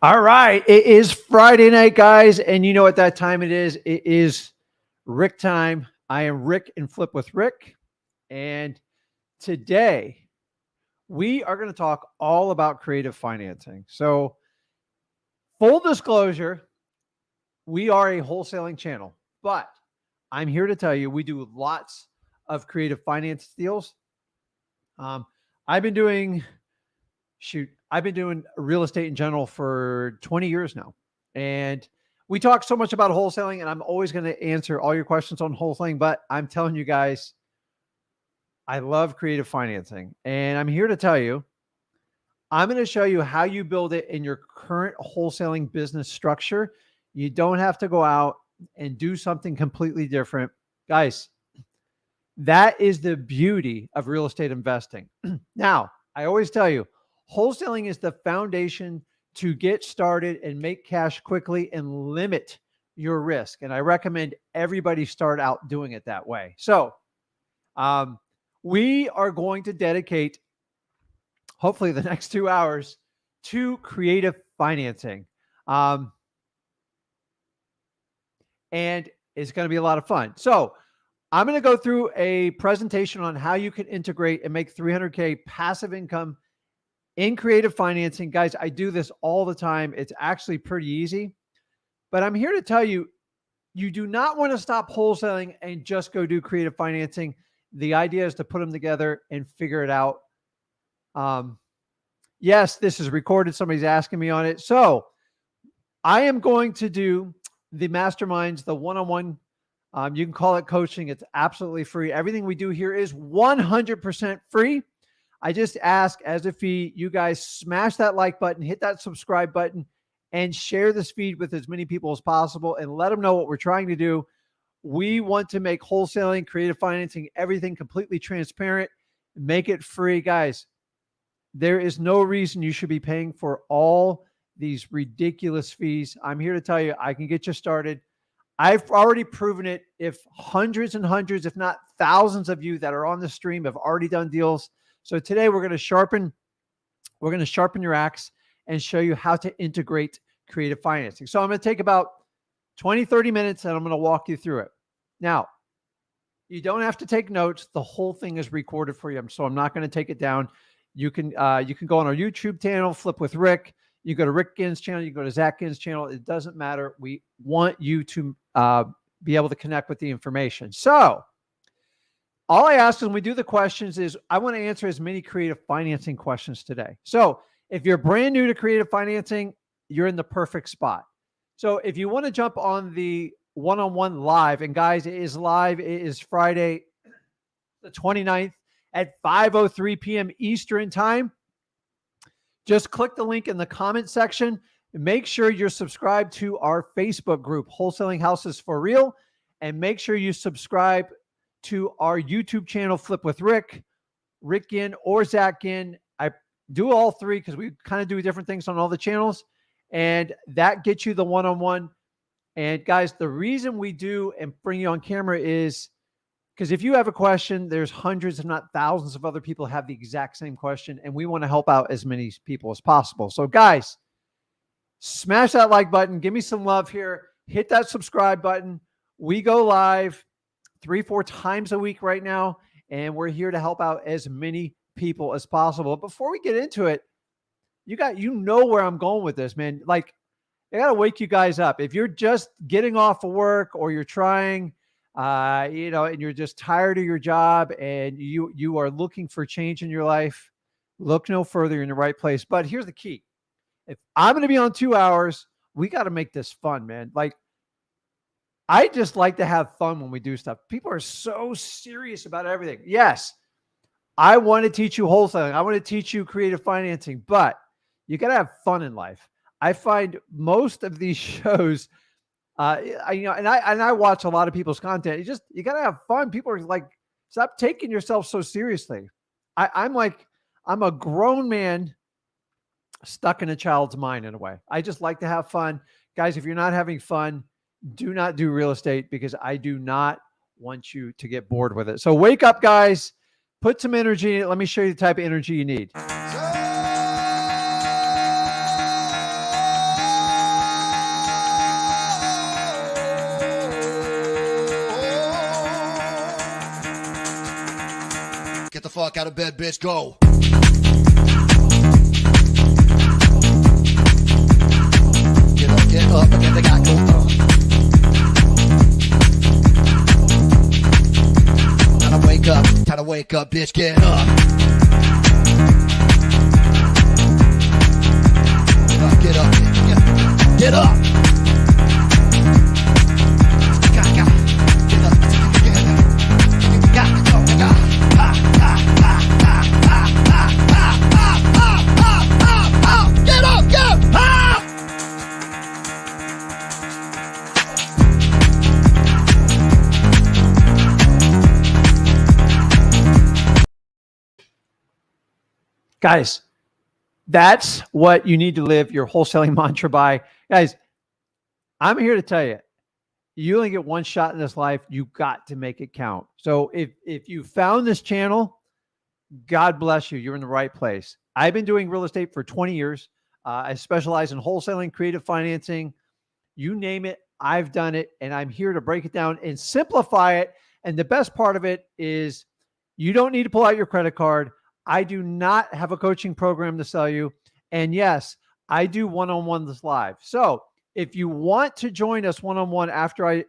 All right. It is Friday night, guys. And you know what that time it is? It is Rick time. I am Rick and Flip with Rick. And today we are going to talk all about creative financing. So, full disclosure, we are a wholesaling channel, but I'm here to tell you we do lots of creative finance deals. I've been doing real estate in general for 20 years now. And we talk so much about wholesaling, and I'm always going to answer all your questions on wholesaling, but I'm telling you guys, I love creative financing. And I'm here to tell you, I'm going to show you how you build it in your current wholesaling business structure. You don't have to go out and do something completely different. Guys, that is the beauty of real estate investing. Now, I always tell you, wholesaling is the foundation to get started and make cash quickly and limit your risk. And I recommend everybody start out doing it that way. So we are going to dedicate, hopefully, the next 2 hours to creative financing. And it's going to be a lot of fun. So I'm going to go through a presentation on how you can integrate and make $300K passive income in creative financing. Guys, I do this all the time. It's actually pretty easy, but I'm here to tell you, you do not want to stop wholesaling and just go do creative financing. The idea is to put them together and figure it out. Yes, this is recorded. Somebody's asking me on it. So I am going to do the masterminds, the one-on-one. You can call it coaching. It's absolutely free. Everything we do here is 100% free. I just ask as a fee, you guys smash that like button, hit that subscribe button, and share this feed with as many people as possible and let them know what we're trying to do. We want to make wholesaling, creative financing, everything completely transparent, make it free. Guys, there is no reason you should be paying for all these ridiculous fees. I'm here to tell you, I can get you started. I've already proven it. If hundreds and hundreds, if not thousands of you that are on the stream have already done deals. So today we're going to sharpen your axe and show you how to integrate creative financing. So I'm going to take about 20, 30 minutes and I'm going to walk you through it. Now, you don't have to take notes. The whole thing is recorded for you. So I'm not going to take it down. You can go on our YouTube channel, Flip with Rick. You go to Rick Ginn's channel. You go to Zach Ginn's channel. It doesn't matter. We want you to be able to connect with the information. So all I ask when we do the questions is I want to answer as many creative financing questions today. So if you're brand new to creative financing, you're in the perfect spot. So if you want to jump on the one-on-one live, and guys, it is live. It is Friday, the 29th at 5:03 p.m. Eastern time. Just click the link in the comment section. Make sure you're subscribed to our Facebook group, Wholesaling Houses for Real, and make sure you subscribe to our YouTube channel, Flip with Rick, Rick Ginn, or Zach Ginn. I do all three because we kind of do different things on all the channels, and that gets you the one-on-one. And guys, the reason we do and bring you on camera is because if you have a question, there's hundreds, if not thousands of other people have the exact same question, and we want to help out as many people as possible. So guys, smash that like button. Give me some love here. Hit that subscribe button. We go live 3-4 times a week right now, and we're here to help out as many people as possible. Before we get into it, you know where I'm going with this, man. Like, I got to wake you guys up. If you're just getting off of work or you're trying, and you're just tired of your job and you are looking for change in your life, look no further. You're in the right place. But here's the key. If I'm going to be on 2 hours, we got to make this fun, man. Like, I just like to have fun when we do stuff. People are so serious about everything. Yes, I want to teach you wholesaling. I want to teach you creative financing, but you got to have fun in life. I find most of these shows, I watch a lot of people's content. You got to have fun. People are like, stop taking yourself so seriously. I'm a grown man stuck in a child's mind in a way. I just like to have fun. Guys, if you're not having fun, do not do real estate because I do not want you to get bored with it. So wake up, guys. Put some energy in it. Let me show you the type of energy you need. fuck out of bed, bitch. Go. Get up, and then they got go. Time to wake up, bitch. Get up. Get up. Get up. Guys, that's what you need to live your wholesaling mantra by. Guys, I'm here to tell you, you only get one shot in this life. You got to make it count. So if you found this channel, God bless you. You're in the right place. I've been doing real estate for 20 years. I specialize in wholesaling, creative financing, you name it. I've done it, and I'm here to break it down and simplify it. And the best part of it is you don't need to pull out your credit card. I do not have a coaching program to sell you. And yes, I do one-on-ones live. So if you want to join us one-on-one after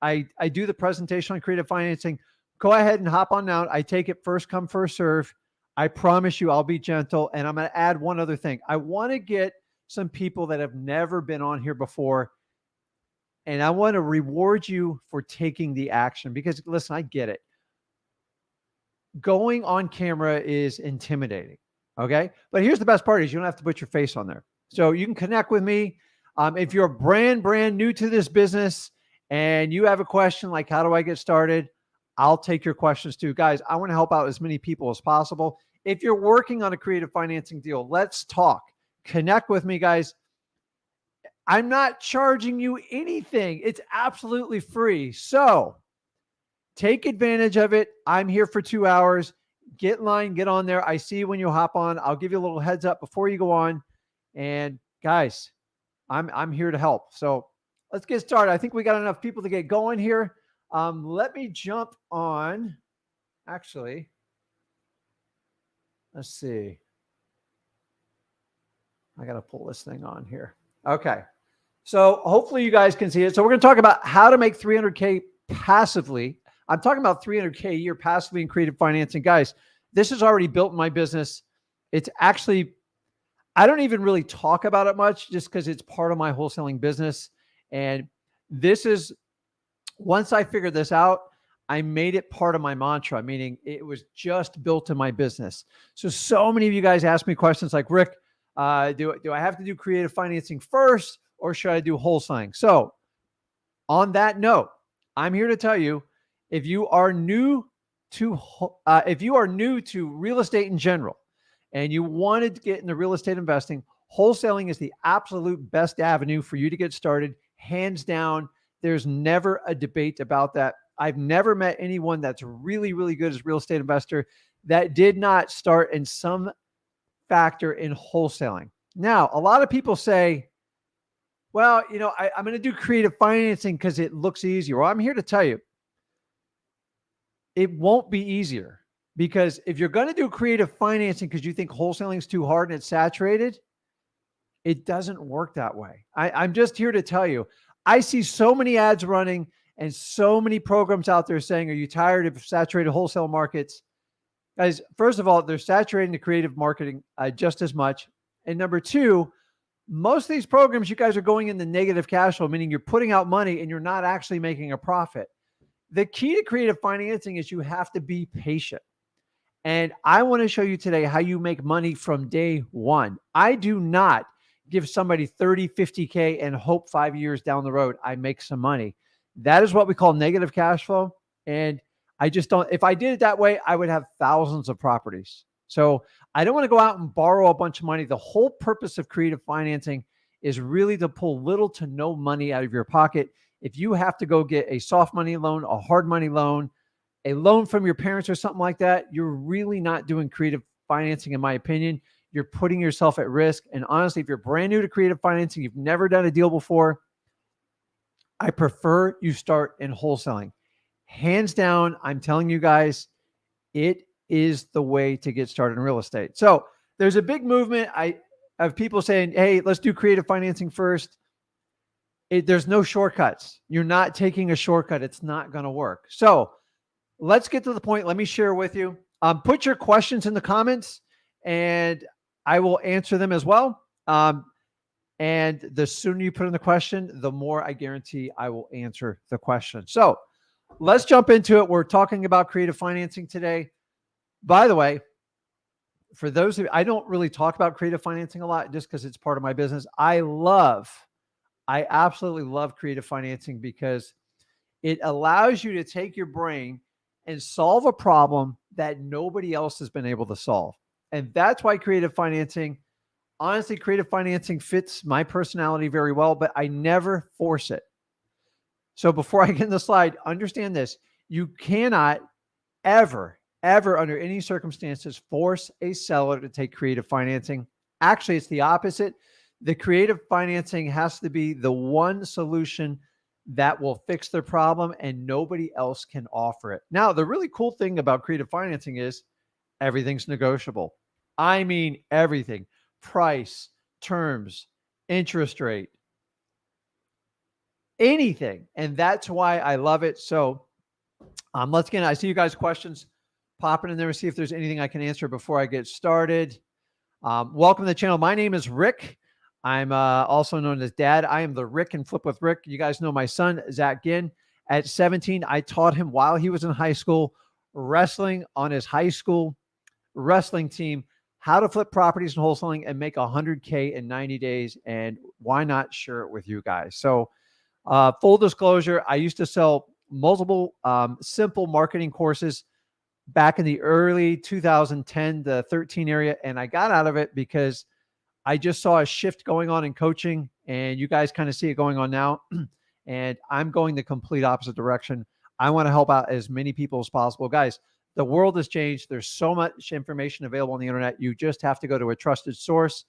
I do the presentation on creative financing, go ahead and hop on out. I take it first come, first serve. I promise you I'll be gentle. And I'm going to add one other thing. I want to get some people that have never been on here before. And I want to reward you for taking the action because listen, I get it. Going on camera is intimidating. Okay. But here's the best part is you don't have to put your face on there. So you can connect with me. If you're brand new to this business and you have a question like, how do I get started? I'll take your questions too. Guys, I want to help out as many people as possible. If you're working on a creative financing deal, let's talk. Connect with me, guys. I'm not charging you anything. It's absolutely free. So take advantage of it. I'm here for 2 hours. Get in line, get on there. I see you when you hop on. I'll give you a little heads up before you go on. And guys, I'm here to help. So let's get started. I think we got enough people to get going here. Let me jump on. Actually, let's see. I got to pull this thing on here. Okay. So hopefully you guys can see it. So we're going to talk about how to make $300K passively. I'm talking about $300K a year passively in creative financing. Guys, this is already built in my business. It's actually, I don't even really talk about it much just because it's part of my wholesaling business. And this is, once I figured this out, I made it part of my mantra, meaning it was just built in my business. So many of you guys ask me questions like, Rick, do I have to do creative financing first or should I do wholesaling? So on that note, I'm here to tell you, if you are new to real estate in general and you wanted to get into real estate investing, wholesaling is the absolute best avenue for you to get started. Hands down, there's never a debate about that. I've never met anyone that's really, really good as a real estate investor that did not start in some factor in wholesaling. Now, a lot of people say, well, you know, I'm going to do creative financing because it looks easier. Well, I'm here to tell you, it won't be easier because if you're going to do creative financing because you think wholesaling is too hard and it's saturated, it doesn't work that way. I'm just here to tell you, I see so many ads running and so many programs out there saying, are you tired of saturated wholesale markets? Guys, first of all, they're saturating the creative marketing just as much. And number two, most of these programs, you guys are going in the negative cash flow, meaning you're putting out money and you're not actually making a profit. The key to creative financing is you have to be patient. And I want to show you today how you make money from day one. I do not give somebody 30, 50K and hope 5 years down the road, I make some money. That is what we call negative cash flow. And I just don't, if I did it that way, I would have thousands of properties. So I don't want to go out and borrow a bunch of money. The whole purpose of creative financing is really to pull little to no money out of your pocket. If you have to go get a soft money loan, a hard money loan, a loan from your parents or something like that, you're really not doing creative financing, in my opinion. You're putting yourself at risk. And honestly, if you're brand new to creative financing, you've never done a deal before, I prefer you start in wholesaling. Hands down, I'm telling you guys, it is the way to get started in real estate. So there's a big movement of people saying, hey, let's do creative financing first. There's no shortcuts. You're not taking a shortcut. It's not going to work. So let's get to the point. Let me share with you. Put your questions in the comments and I will answer them as well. And the sooner you put in the question, the more I guarantee I will answer the question. So let's jump into it. We're talking about creative financing today. By the way, for those of you, I don't really talk about creative financing a lot just because it's part of my business. I absolutely love creative financing because it allows you to take your brain and solve a problem that nobody else has been able to solve. And that's why creative financing, honestly, creative financing fits my personality very well, but I never force it. So before I get in the slide, understand this. You cannot ever under any circumstances force a seller to take creative financing. Actually, it's the opposite. The creative financing has to be the one solution that will fix their problem and nobody else can offer it. Now, the really cool thing about creative financing is everything's negotiable. I mean, everything. Price, terms, interest rate, anything. And that's why I love it. So let's get, I see you guys' questions popping in there and see if there's anything I can answer before I get started. Welcome to the channel. My name is Rick. I'm also known as Dad. I am the Rick and Flip with Rick. You guys know my son, Zach Ginn. At 17, I taught him while he was in high school, wrestling on his high school wrestling team, how to flip properties and wholesaling and make $100K in 90 days. And why not share it with you guys? So full disclosure, I used to sell multiple simple marketing courses back in the early 2010 to 13 area. And I got out of it because I just saw a shift going on in coaching and you guys kind of see it going on now. And I'm going the complete opposite direction. I want to help out as many people as possible. Guys, the world has changed. There's so much information available on the internet. You just have to go to a trusted source.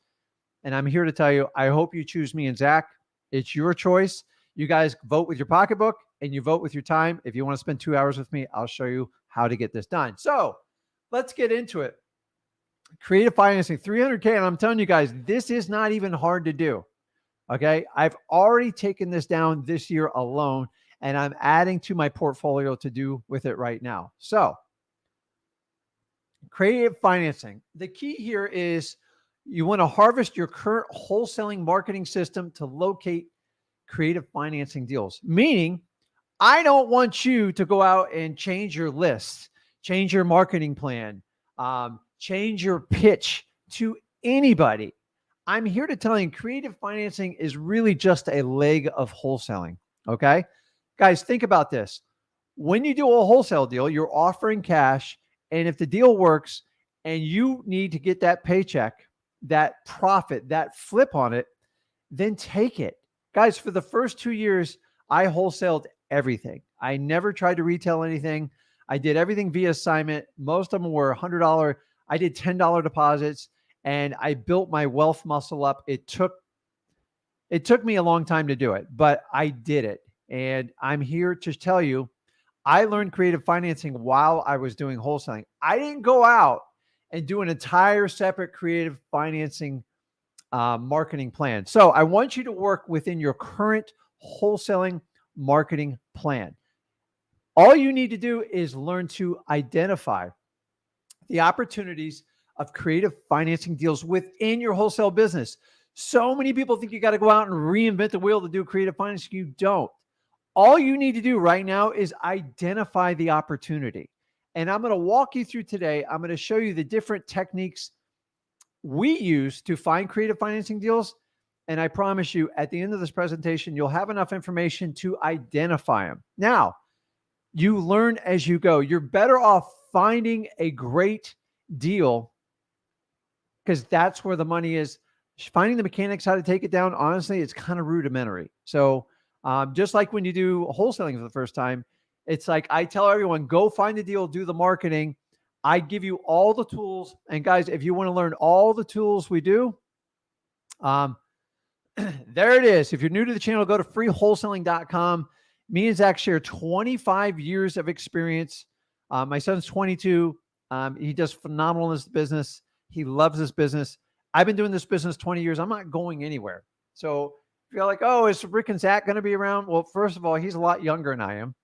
And I'm here to tell you, I hope you choose me and Zach. It's your choice. You guys vote with your pocketbook and you vote with your time. If you want to spend 2 hours with me, I'll show you how to get this done. So let's get into it. Creative financing, 300K. And I'm telling you guys, this is not even hard to do. Okay. I've already taken this down this year alone, and I'm adding to my portfolio to do with it right now. So creative financing. The key here is you want to harvest your current wholesaling marketing system to locate creative financing deals. Meaning, I don't want you to go out and change your list, change your marketing plan, change your pitch to anybody. I'm here to tell you creative financing is really just a leg of wholesaling. Okay. Guys, think about this. When you do a wholesale deal, you're offering cash. And if the deal works and you need to get that paycheck, that profit, that flip on it, then take it. Guys, for the first 2 years, I wholesaled everything. I never tried to retail anything. I did everything via assignment. Most of them were $100. I did $10 deposits and I built my wealth muscle up. It took me a long time to do it, but I did it. And I'm here to tell you, I learned creative financing while I was doing wholesaling. I didn't go out and do an entire separate creative financing marketing plan. So I want you to work within your current wholesaling marketing plan. All you need to do is learn to identify the opportunities of creative financing deals within your wholesale business. So many people think you got to go out and reinvent the wheel to do creative financing. You don't. All you need to do right now is identify the opportunity. And I'm going to walk you through today. I'm going to show you the different techniques we use to find creative financing deals. And I promise you, at the end of this presentation, you'll have enough information to identify them. Now, you learn as you go. You're better off finding a great deal because that's where the money is. Finding the mechanics how to take it down, honestly, it's kind of rudimentary. So just like when you do wholesaling for the first time, it's like I tell everyone, go find the deal, do the marketing. I give you all the tools. And guys, if you want to learn all the tools we do, there it is. If you're new to the channel, go to freewholesaling.com. Me and Zach share 25 years of experience. My son's 22. He does phenomenal in this business. He loves this business. I've been doing this business 20 years. I'm not going anywhere. So if you're like, oh, is Rick and Zach going to be around? Well, first of all, he's a lot younger than I am.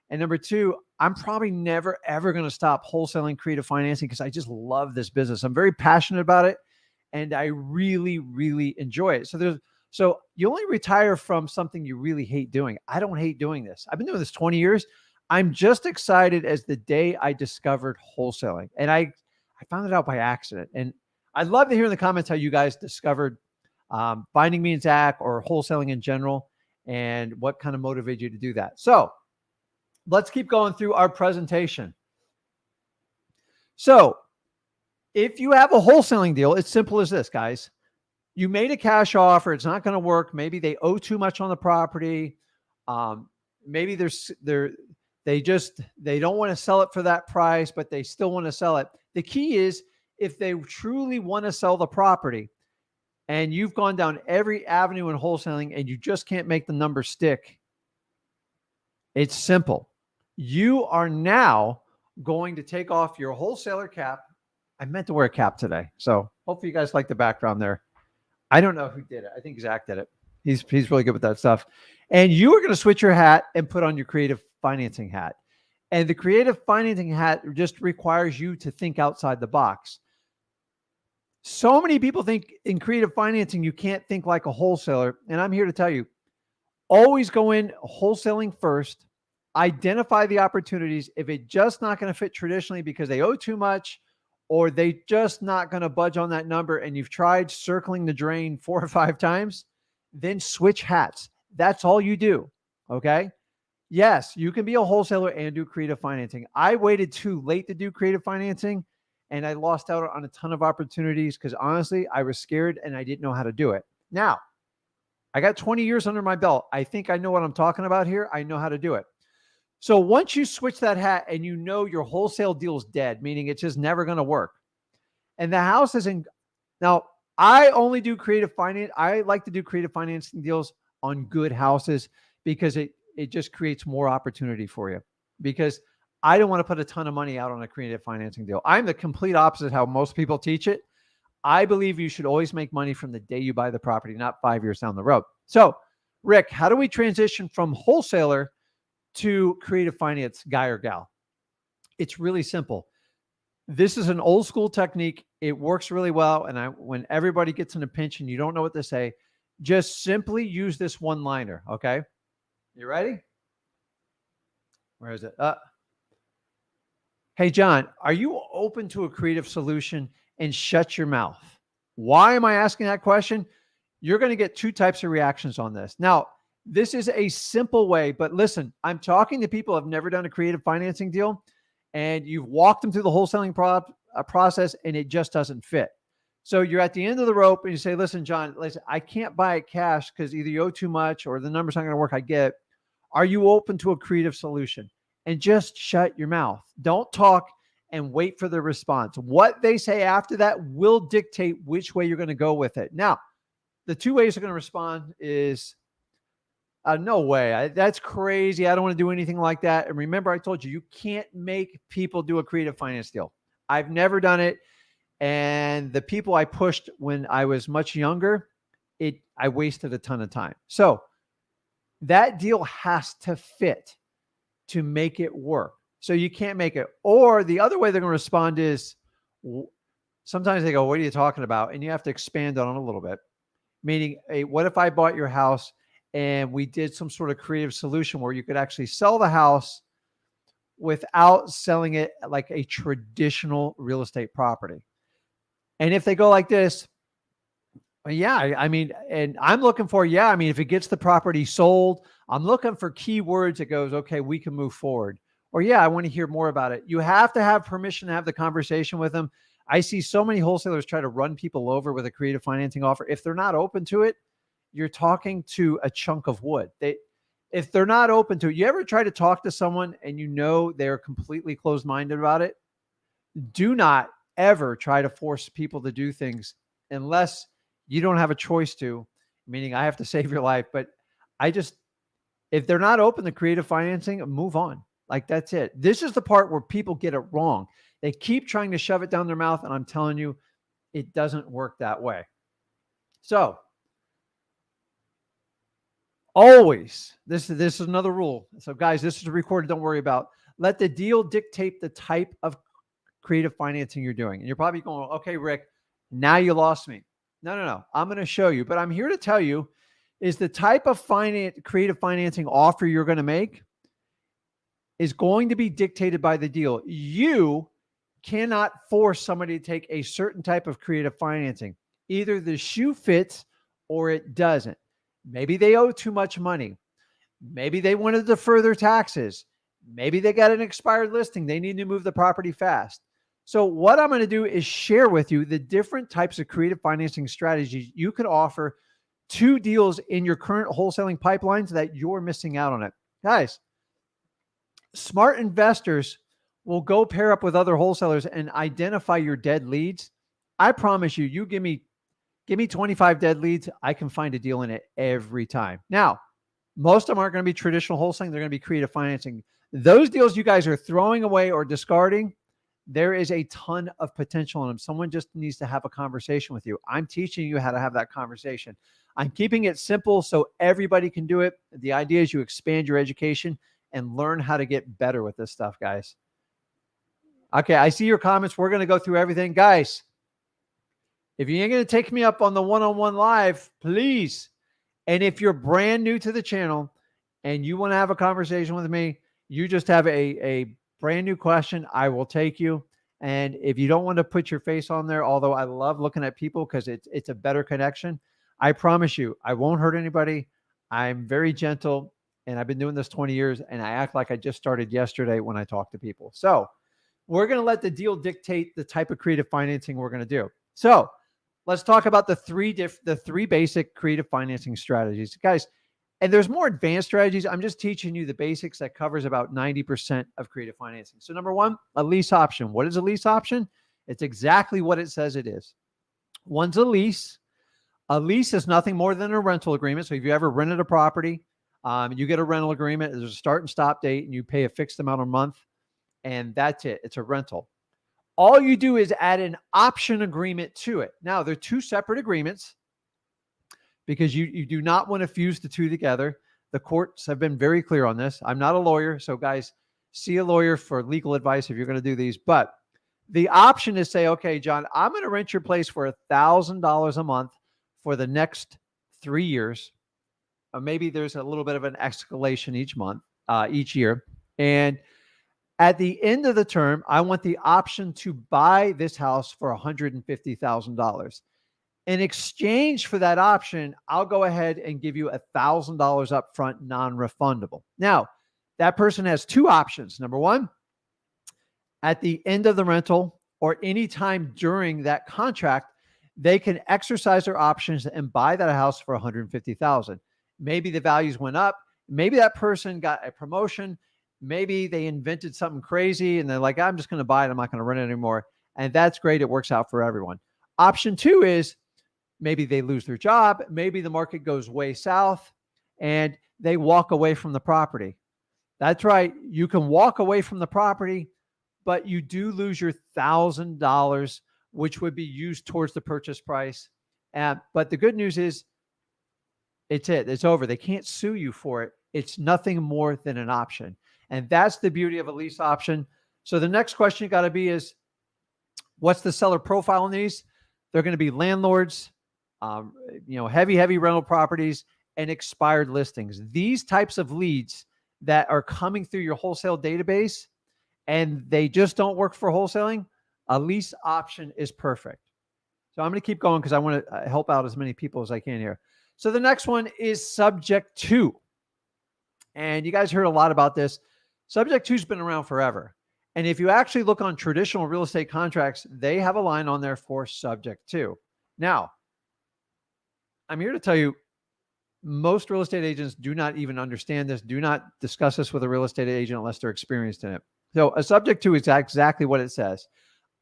And number two, I'm probably never, ever going to stop wholesaling creative financing because I just love this business. I'm very passionate about it. And I really, really enjoy it. So you only retire from something you really hate doing. I don't hate doing this. I've been doing this 20 years. I'm just excited as the day I discovered wholesaling. And I found it out by accident. And I'd love to hear in the comments how you guys discovered finding me and Zach or wholesaling in general and what kind of motivated you to do that. So let's keep going through our presentation. So if you have a wholesaling deal, it's simple as this, guys. You made a cash offer. It's not going to work. Maybe they owe too much on the property. Maybe they don't want to sell it for that price, but they still want to sell it. The key is if they truly want to sell the property and you've gone down every avenue in wholesaling and you just can't make the numbers stick, it's simple. You are now going to take off your wholesaler cap. I meant to wear a cap today. So hopefully you guys like the background there. I don't know who did it. I think Zach did it. He's really good with that stuff. And you are going to switch your hat and put on your creative financing hat. And the creative financing hat just requires you to think outside the box. So many people think in creative financing, you can't think like a wholesaler. And I'm here to tell you, always go in wholesaling first, identify the opportunities. If it's just not going to fit traditionally because they owe too much, or they just not going to budge on that number and you've tried circling the drain 4 or 5 times, then switch hats. That's all you do. Okay. Yes, you can be a wholesaler and do creative financing. I waited too late to do creative financing and I lost out on a ton of opportunities because honestly, I was scared and I didn't know how to do it. Now, I got 20 years under my belt. I think I know what I'm talking about here. I know how to do it. So once you switch that hat and you know your wholesale deal is dead, meaning it's just never going to work, and the house isn't. Now, I only do creative finance. I like to do creative financing deals on good houses because it just creates more opportunity for you, because I don't want to put a ton of money out on a creative financing deal. I'm the complete opposite how most people teach it. I believe you should always make money from the day you buy the property, not 5 years down the road. So, Rick, how do we transition from wholesaler to creative finance guy or gal? It's really simple. This is an old school technique. It works really well. And when everybody gets in a pinch and you don't know what to say, just simply use this one-liner. Okay. You ready? Where is it? Hey, John, are you open to a creative solution? And shut your mouth. Why am I asking that question? You're going to get 2 types of reactions on this. Now, this is a simple way, but listen, I'm talking to people who have never done a creative financing deal and you've walked them through the wholesaling process and it just doesn't fit. So you're at the end of the rope and you say, listen, John, I can't buy it cash because either you owe too much or the number's not going to work. I get it. Are you open to a creative solution? And just shut your mouth. Don't talk and wait for the response. What they say after that will dictate which way you're going to go with it. Now, the 2 ways they're going to respond is, no way. That's crazy. I don't want to do anything like that. And remember, I told you, you can't make people do a creative finance deal. I've never done it. And the people I pushed when I was much younger, I wasted a ton of time. So that deal has to fit to make it work. So you can't make it. Or the other way they're going to respond is sometimes they go, what are you talking about? And you have to expand on it a little bit. Meaning, hey, what if I bought your house and we did some sort of creative solution where you could actually sell the house without selling it like a traditional real estate property? And if they go like this, yeah, I mean, and I'm looking for, if it gets the property sold, I'm looking for keywords that goes, okay, we can move forward. Or I want to hear more about it. You have to have permission to have the conversation with them. I see so many wholesalers try to run people over with a creative financing offer. If they're not open to it, you're talking to a chunk of wood. If they're not open to it, you ever try to talk to someone and you know they're completely closed-minded about it? Do not ever try to force people to do things unless you don't have a choice to, meaning I have to save your life. But if they're not open to creative financing, move on. Like, that's it. This is the part where people get it wrong. They keep trying to shove it down their mouth, and I'm telling you, it doesn't work that way. So always, this is another rule. So guys, this is recorded. Don't worry about. Let the deal dictate the type of creative financing you're doing. And you're probably going, okay, Rick, now you lost me. No. I'm going to show you, but I'm here to tell you is the type of creative financing offer you're going to make is going to be dictated by the deal. You cannot force somebody to take a certain type of creative financing. Either the shoe fits or it doesn't. Maybe they owe too much money. Maybe they want to defer their taxes. Maybe they got an expired listing. They need to move the property fast. So what I'm going to do is share with you the different types of creative financing strategies you can offer to deals in your current wholesaling pipelines that you're missing out on it. Guys, smart investors will go pair up with other wholesalers and identify your dead leads. I promise you, you give me 25 dead leads, I can find a deal in it every time. Now, most of them aren't going to be traditional wholesaling. They're going to be creative financing. Those deals you guys are throwing away or discarding, there is a ton of potential in them. Someone just needs to have a conversation with you. I'm teaching you how to have that conversation. I'm keeping it simple so everybody can do it. The idea is you expand your education and learn how to get better with this stuff, guys. Okay, I see your comments. We're going to go through everything. Guys, if you ain't going to take me up on the one-on-one live, please. And if you're brand new to the channel and you want to have a conversation with me, you just have a brand new question, I will take you. And if you don't want to put your face on there, although I love looking at people because it's a better connection, I promise you, I won't hurt anybody. I'm very gentle, and I've been doing this 20 years, and I act like I just started yesterday when I talk to people. So we're going to let the deal dictate the type of creative financing we're going to do. So let's talk about the three basic creative financing strategies, guys. And there's more advanced strategies. I'm just teaching you the basics that covers about 90% of creative financing. So number one, a lease option. What is a lease option? It's exactly what it says it is. One's a lease. A lease is nothing more than a rental agreement. So if you ever rented a property, you get a rental agreement. There's a start and stop date, and you pay a fixed amount a month, and that's it. It's a rental. All you do is add an option agreement to it. Now, they're two separate agreements because you do not want to fuse the two together. The courts have been very clear on this. I'm not a lawyer, so guys, see a lawyer for legal advice if you're going to do these. But the option is say, okay, John, I'm going to rent your place for $1,000 a month for the next 3 years. Maybe there's a little bit of an escalation each year. And at the end of the term, I want the option to buy this house for $150,000. In exchange for that option, I'll go ahead and give you $1,000 up front, non-refundable. Now, that person has two options. Number one, at the end of the rental or anytime during that contract, they can exercise their options and buy that house for $150,000. Maybe the values went up. Maybe that person got a promotion. Maybe they invented something crazy and they're like, I'm just going to buy it. I'm not going to rent it anymore. And that's great. It works out for everyone. Option two is maybe they lose their job. Maybe the market goes way south and they walk away from the property. That's right. You can walk away from the property, but you do lose your $1,000, which would be used towards the purchase price. But the good news is it's over. They can't sue you for it. It's nothing more than an option. And that's the beauty of a lease option. So the next question you got to be is, what's the seller profile in these? They're going to be landlords, heavy rental properties, and expired listings. These types of leads that are coming through your wholesale database and they just don't work for wholesaling, a lease option is perfect. So I'm going to keep going because I want to help out as many people as I can here. So the next one is subject to. And you guys heard a lot about this. Subject to has been around forever. And if you actually look on traditional real estate contracts, they have a line on there for subject to. Now, I'm here to tell you, most real estate agents do not even understand this, do not discuss this with a real estate agent unless they're experienced in it. So a subject to is exactly what it says.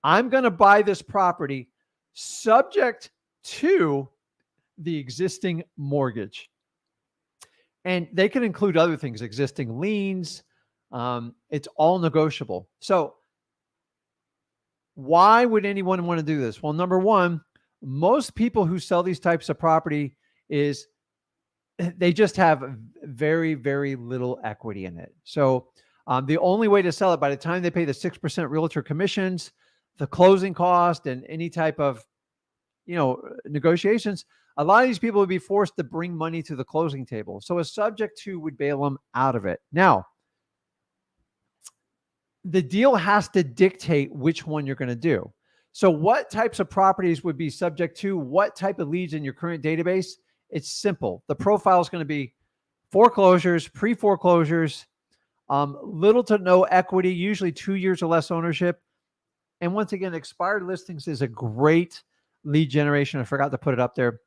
I'm going to buy this property subject to the existing mortgage. And they can include other things, existing liens. It's all negotiable. So Why would anyone want to do this? Well, number one, most people who sell these types of property is they just have very, very little equity in it. So the only way to sell it, by the time they pay the 6% realtor commissions, the closing cost, and any type of, negotiations, a lot of these people would be forced to bring money to the closing table. So a subject to would bail them out of it. Now, the deal has to dictate which one you're going to do. So what types of properties would be subject to what type of leads in your current database? It's simple. The profile is going to be foreclosures, pre-foreclosures, little to no equity, usually 2 years or less ownership. And once again, expired listings is a great lead generation. I forgot to put it up there.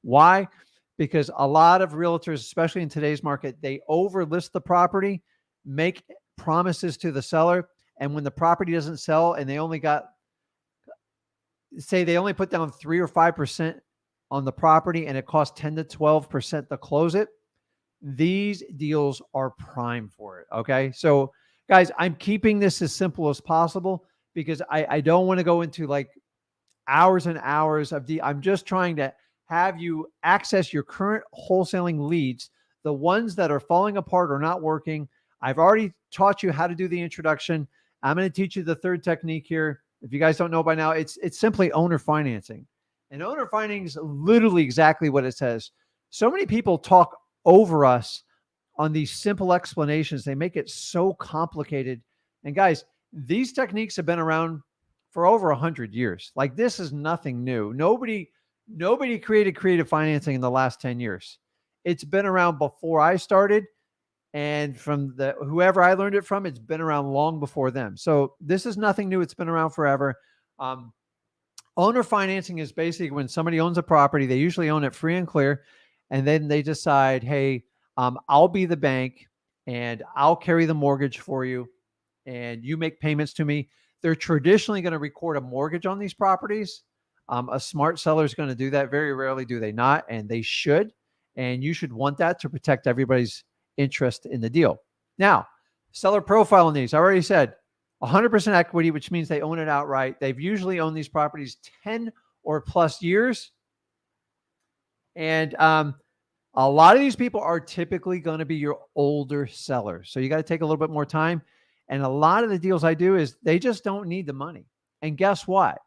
Why? Because a lot of realtors, especially in today's market, they overlist the property, make promises to the seller. And when the property doesn't sell and they only put down 3 or 5% on the property and it costs 10 to 12% to close it, these deals are prime for it. Okay. So guys, I'm keeping this as simple as possible because I don't want to go into like hours and hours of I'm just trying to have you access your current wholesaling leads, the ones that are falling apart or not working. I've already taught you how to do the introduction. I'm going to teach you the third technique here. If you guys don't know by now, it's simply owner financing. And owner financing is literally exactly what it says. So many people talk over us on these simple explanations. They make it so complicated. And guys, these techniques have been around for over 100 years. Like, this is nothing new. Nobody created creative financing in the last 10 years. It's been around before I started. And from whoever I learned it from, it's been around long before them. So this is nothing new. It's been around forever. Owner financing is basically when somebody owns a property, they usually own it free and clear. And then they decide, hey, I'll be the bank and I'll carry the mortgage for you and you make payments to me. They're traditionally going to record a mortgage on these properties. A smart seller is going to do that. Very rarely do they not, and they should. And you should want that to protect everybody's interest in the deal. Now, seller profile on these, I already said 100% equity, which means they own it outright. They've usually owned these properties 10 or plus years. And a lot of these people are typically going to be your older sellers. So you got to take a little bit more time. And a lot of the deals I do is they just don't need the money. And guess what?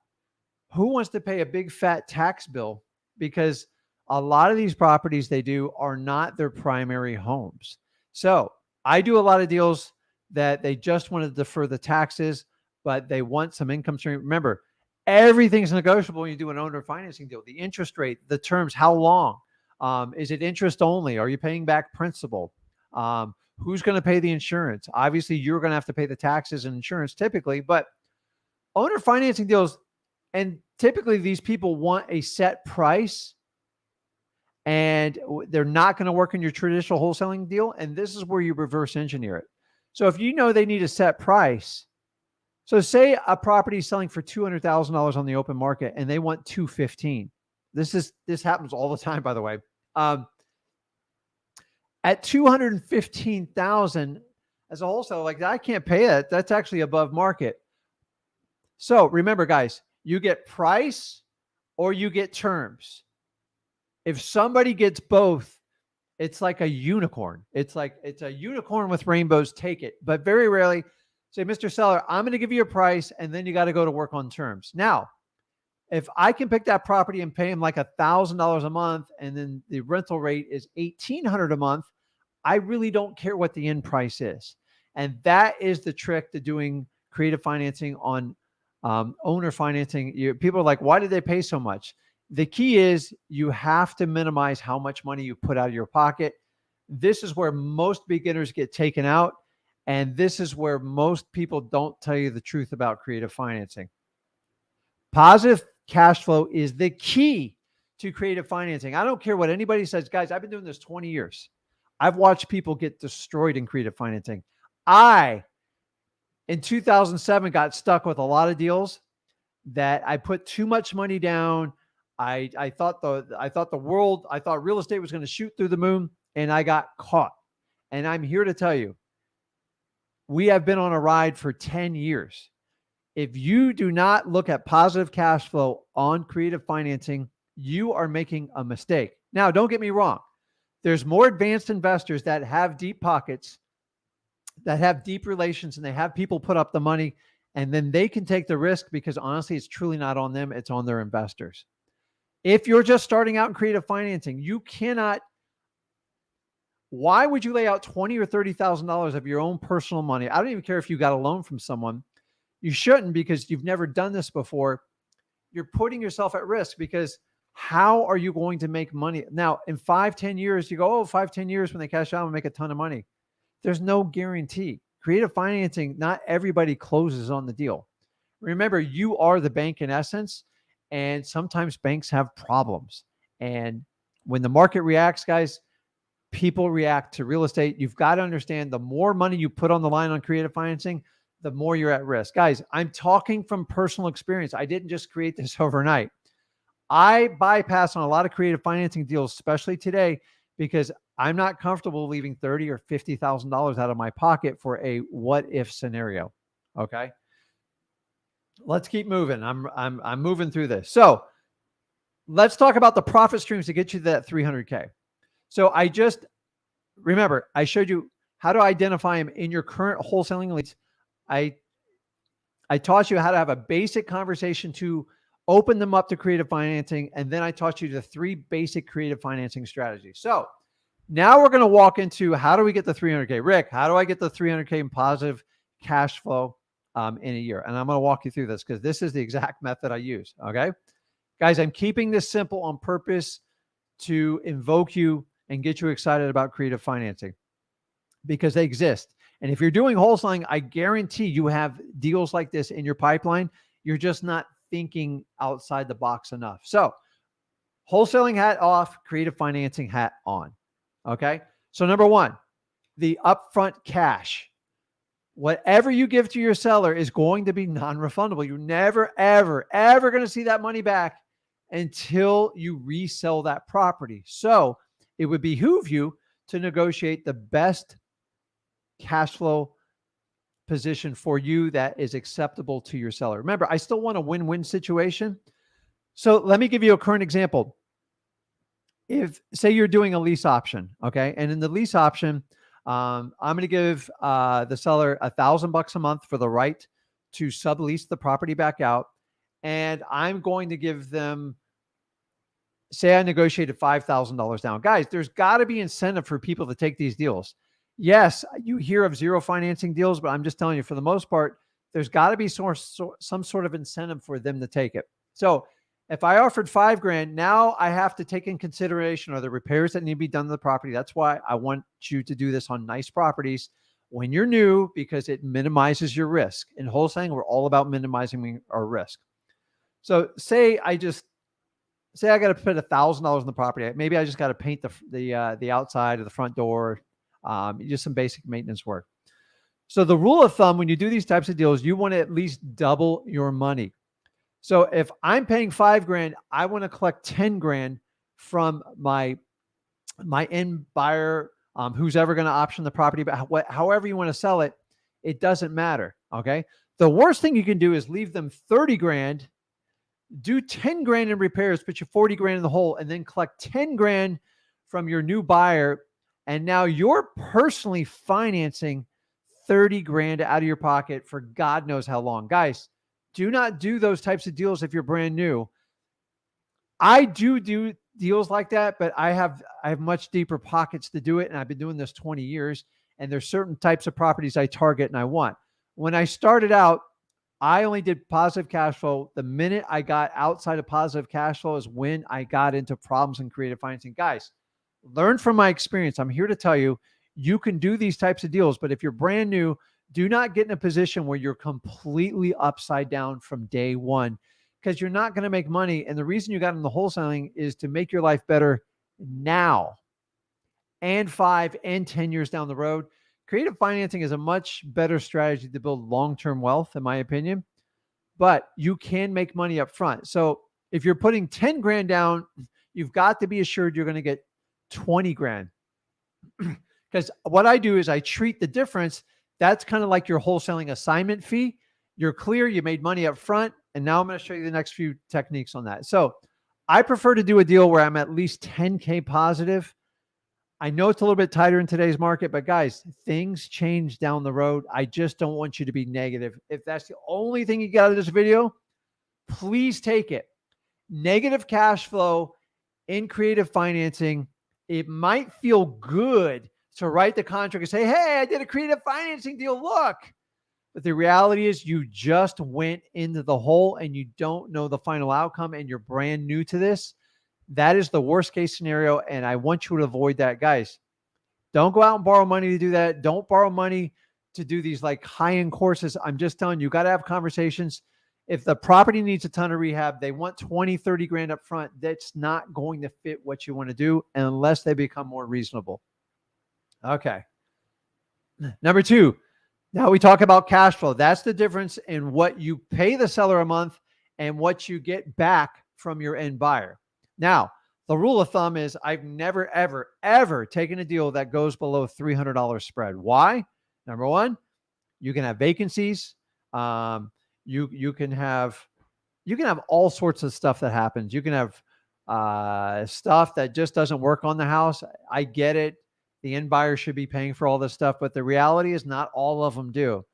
Who wants to pay a big fat tax bill? Because a lot of these properties they do are not their primary homes. So I do a lot of deals that they just want to defer the taxes, but they want some income stream. Remember, everything's negotiable when you do an owner financing deal. The interest rate, the terms, how long? Is it interest only? Are you paying back principal? Who's going to pay the insurance? Obviously, you're going to have to pay the taxes and insurance typically, but owner financing deals, and typically these people want a set price and they're not going to work in your traditional wholesaling deal. And this is where you reverse engineer it. So if you know they need a set price, so say a property is selling for $200,000 on the open market and they want $215,000. This happens all the time, by the way. At $215,000 as a wholesaler, like I can't pay it. That's actually above market. So remember, guys, you get price or you get terms. If somebody gets both, it's like a unicorn. It's a unicorn with rainbows. Take it. But very rarely say, Mr. Seller, I'm going to give you a price and then you got to go to work on terms. Now, if I can pick that property and pay him like $1,000 a month and then the rental rate is $1,800 a month, I really don't care what the end price is. And that is the trick to doing creative financing on owner financing. People are like, why did they pay so much? The key is you have to minimize how much money you put out of your pocket. This is where most beginners get taken out. And this is where most people don't tell you the truth about creative financing. Positive cash flow is the key to creative financing. I don't care what anybody says. Guys, I've been doing this 20 years. I've watched people get destroyed in creative financing. In 2007, got stuck with a lot of deals that I put too much money down. I thought real estate was going to shoot through the moon, and I got caught. And I'm here to tell you, we have been on a ride for 10 years. If you do not look at positive cash flow on creative financing, you are making a mistake. Now, don't get me wrong. There's more advanced investors that have deep pockets, that have deep relations, and they have people put up the money, and then they can take the risk because honestly, it's truly not on them. It's on their investors. If you're just starting out in creative financing, you cannot. Why would you lay out $20,000 or $30,000 of your own personal money? I don't even care if you got a loan from someone. You shouldn't, because you've never done this before. You're putting yourself at risk, because how are you going to make money? Now, in 5-10 years, you go, 5-10 years when they cash out and make a ton of money. There's no guarantee. Creative financing, not everybody closes on the deal. Remember, you are the bank in essence, and sometimes banks have problems. And when the market reacts, guys, people react to real estate. You've got to understand, the more money you put on the line on creative financing, the more you're at risk. Guys, I'm talking from personal experience. I didn't just create this overnight. I bypass on a lot of creative financing deals, especially today, because I'm not comfortable leaving $30,000 or $50,000 out of my pocket for a what if scenario. Okay. Let's keep moving. I'm moving through this. So let's talk about the profit streams to get you to that 300K. So remember, I showed you how to identify them in your current wholesaling leads. I taught you how to have a basic conversation to open them up to creative financing. And then I taught you the 3 basic creative financing strategies. So now we're going to walk into, how do we get the 300K? Rick, how do I get the 300K in positive cash flow in a year? And I'm going to walk you through this, because this is the exact method I use. Okay. Guys, I'm keeping this simple on purpose to invoke you and get you excited about creative financing, because they exist. And if you're doing wholesaling, I guarantee you have deals like this in your pipeline. You're just not thinking outside the box enough. So wholesaling hat off, creative financing hat on. Okay. So number 1, the upfront cash. Whatever you give to your seller is going to be non-refundable. You're never, ever, ever going to see that money back until you resell that property. So it would behoove you to negotiate the best cash flow position for you that is acceptable to your seller. Remember, I still want a win-win situation. So let me give you a current example. If, say, you're doing a lease option, okay? And in the lease option, I'm going to give the seller $1,000 a month for the right to sublease the property back out. And I'm going to give them, say I negotiated $5,000 down. Guys, there's got to be incentive for people to take these deals. Yes, you hear of zero financing deals, but I'm just telling you, for the most part, there's got to be some sort of incentive for them to take it. So if I offered $5,000, now I have to take in consideration, are the repairs that need to be done to the property. That's why I want you to do this on nice properties when you're new, because it minimizes your risk. In wholesaling, we're all about minimizing our risk. So say I got to put $1,000 in the property. Maybe I just got to paint the outside of the front door, just some basic maintenance work. So the rule of thumb, when you do these types of deals, you want to at least double your money. So if I'm paying $5,000, I want to collect $10,000 from my end buyer, who's ever going to option the property, but however you want to sell it, it doesn't matter. Okay. The worst thing you can do is leave them $30,000, do $10,000 in repairs, put you $40,000 in the hole, and then collect $10,000 from your new buyer. And now you're personally financing $30,000 out of your pocket for God knows how long. Guys, do not do those types of deals if you're brand new. I do deals like that, but I have much deeper pockets to do it. And I've been doing this 20 years. And there's certain types of properties I target and I want. When I started out, I only did positive cash flow. The minute I got outside of positive cash flow is when I got into problems in creative financing. Guys, learn from my experience. I'm here to tell you, you can do these types of deals, but if you're brand new, do not get in a position where you're completely upside down from day one, because you're not going to make money. And the reason you got in the wholesaling is to make your life better now and 5 and 10 years down the road. Creative financing is a much better strategy to build long-term wealth, in my opinion, but you can make money up front. So if you're putting $10,000 down, you've got to be assured you're going to get $20,000. Because what I do is I treat the difference. That's kind of like your wholesaling assignment fee. You're clear. You made money up front. And now I'm going to show you the next few techniques on that. So I prefer to do a deal where I'm at least 10K positive. I know it's a little bit tighter in today's market, but guys, things change down the road. I just don't want you to be negative. If that's the only thing you got out of this video, please take it. Negative cash flow in creative financing. It might feel good to write the contract and say, hey, I did a creative financing deal. Look. But the reality is you just went into the hole and you don't know the final outcome and you're brand new to this. That is the worst case scenario. And I want you to avoid that, guys. Don't go out and borrow money to do that. Don't borrow money to do these like high-end courses. I'm just telling you, got to have conversations. If the property needs a ton of rehab, they want 20, 30 grand up front. That's not going to fit what you want to do unless they become more reasonable. Okay. Number two, now we talk about cash flow. That's the difference in what you pay the seller a month and what you get back from your end buyer. Now, the rule of thumb is I've never, ever, ever taken a deal that goes below $300 spread. Why? Number one, you can have vacancies. You can have all sorts of stuff that happens. You can have stuff that just doesn't work on the house. I get it. The end buyer should be paying for all this stuff, but the reality is not all of them do.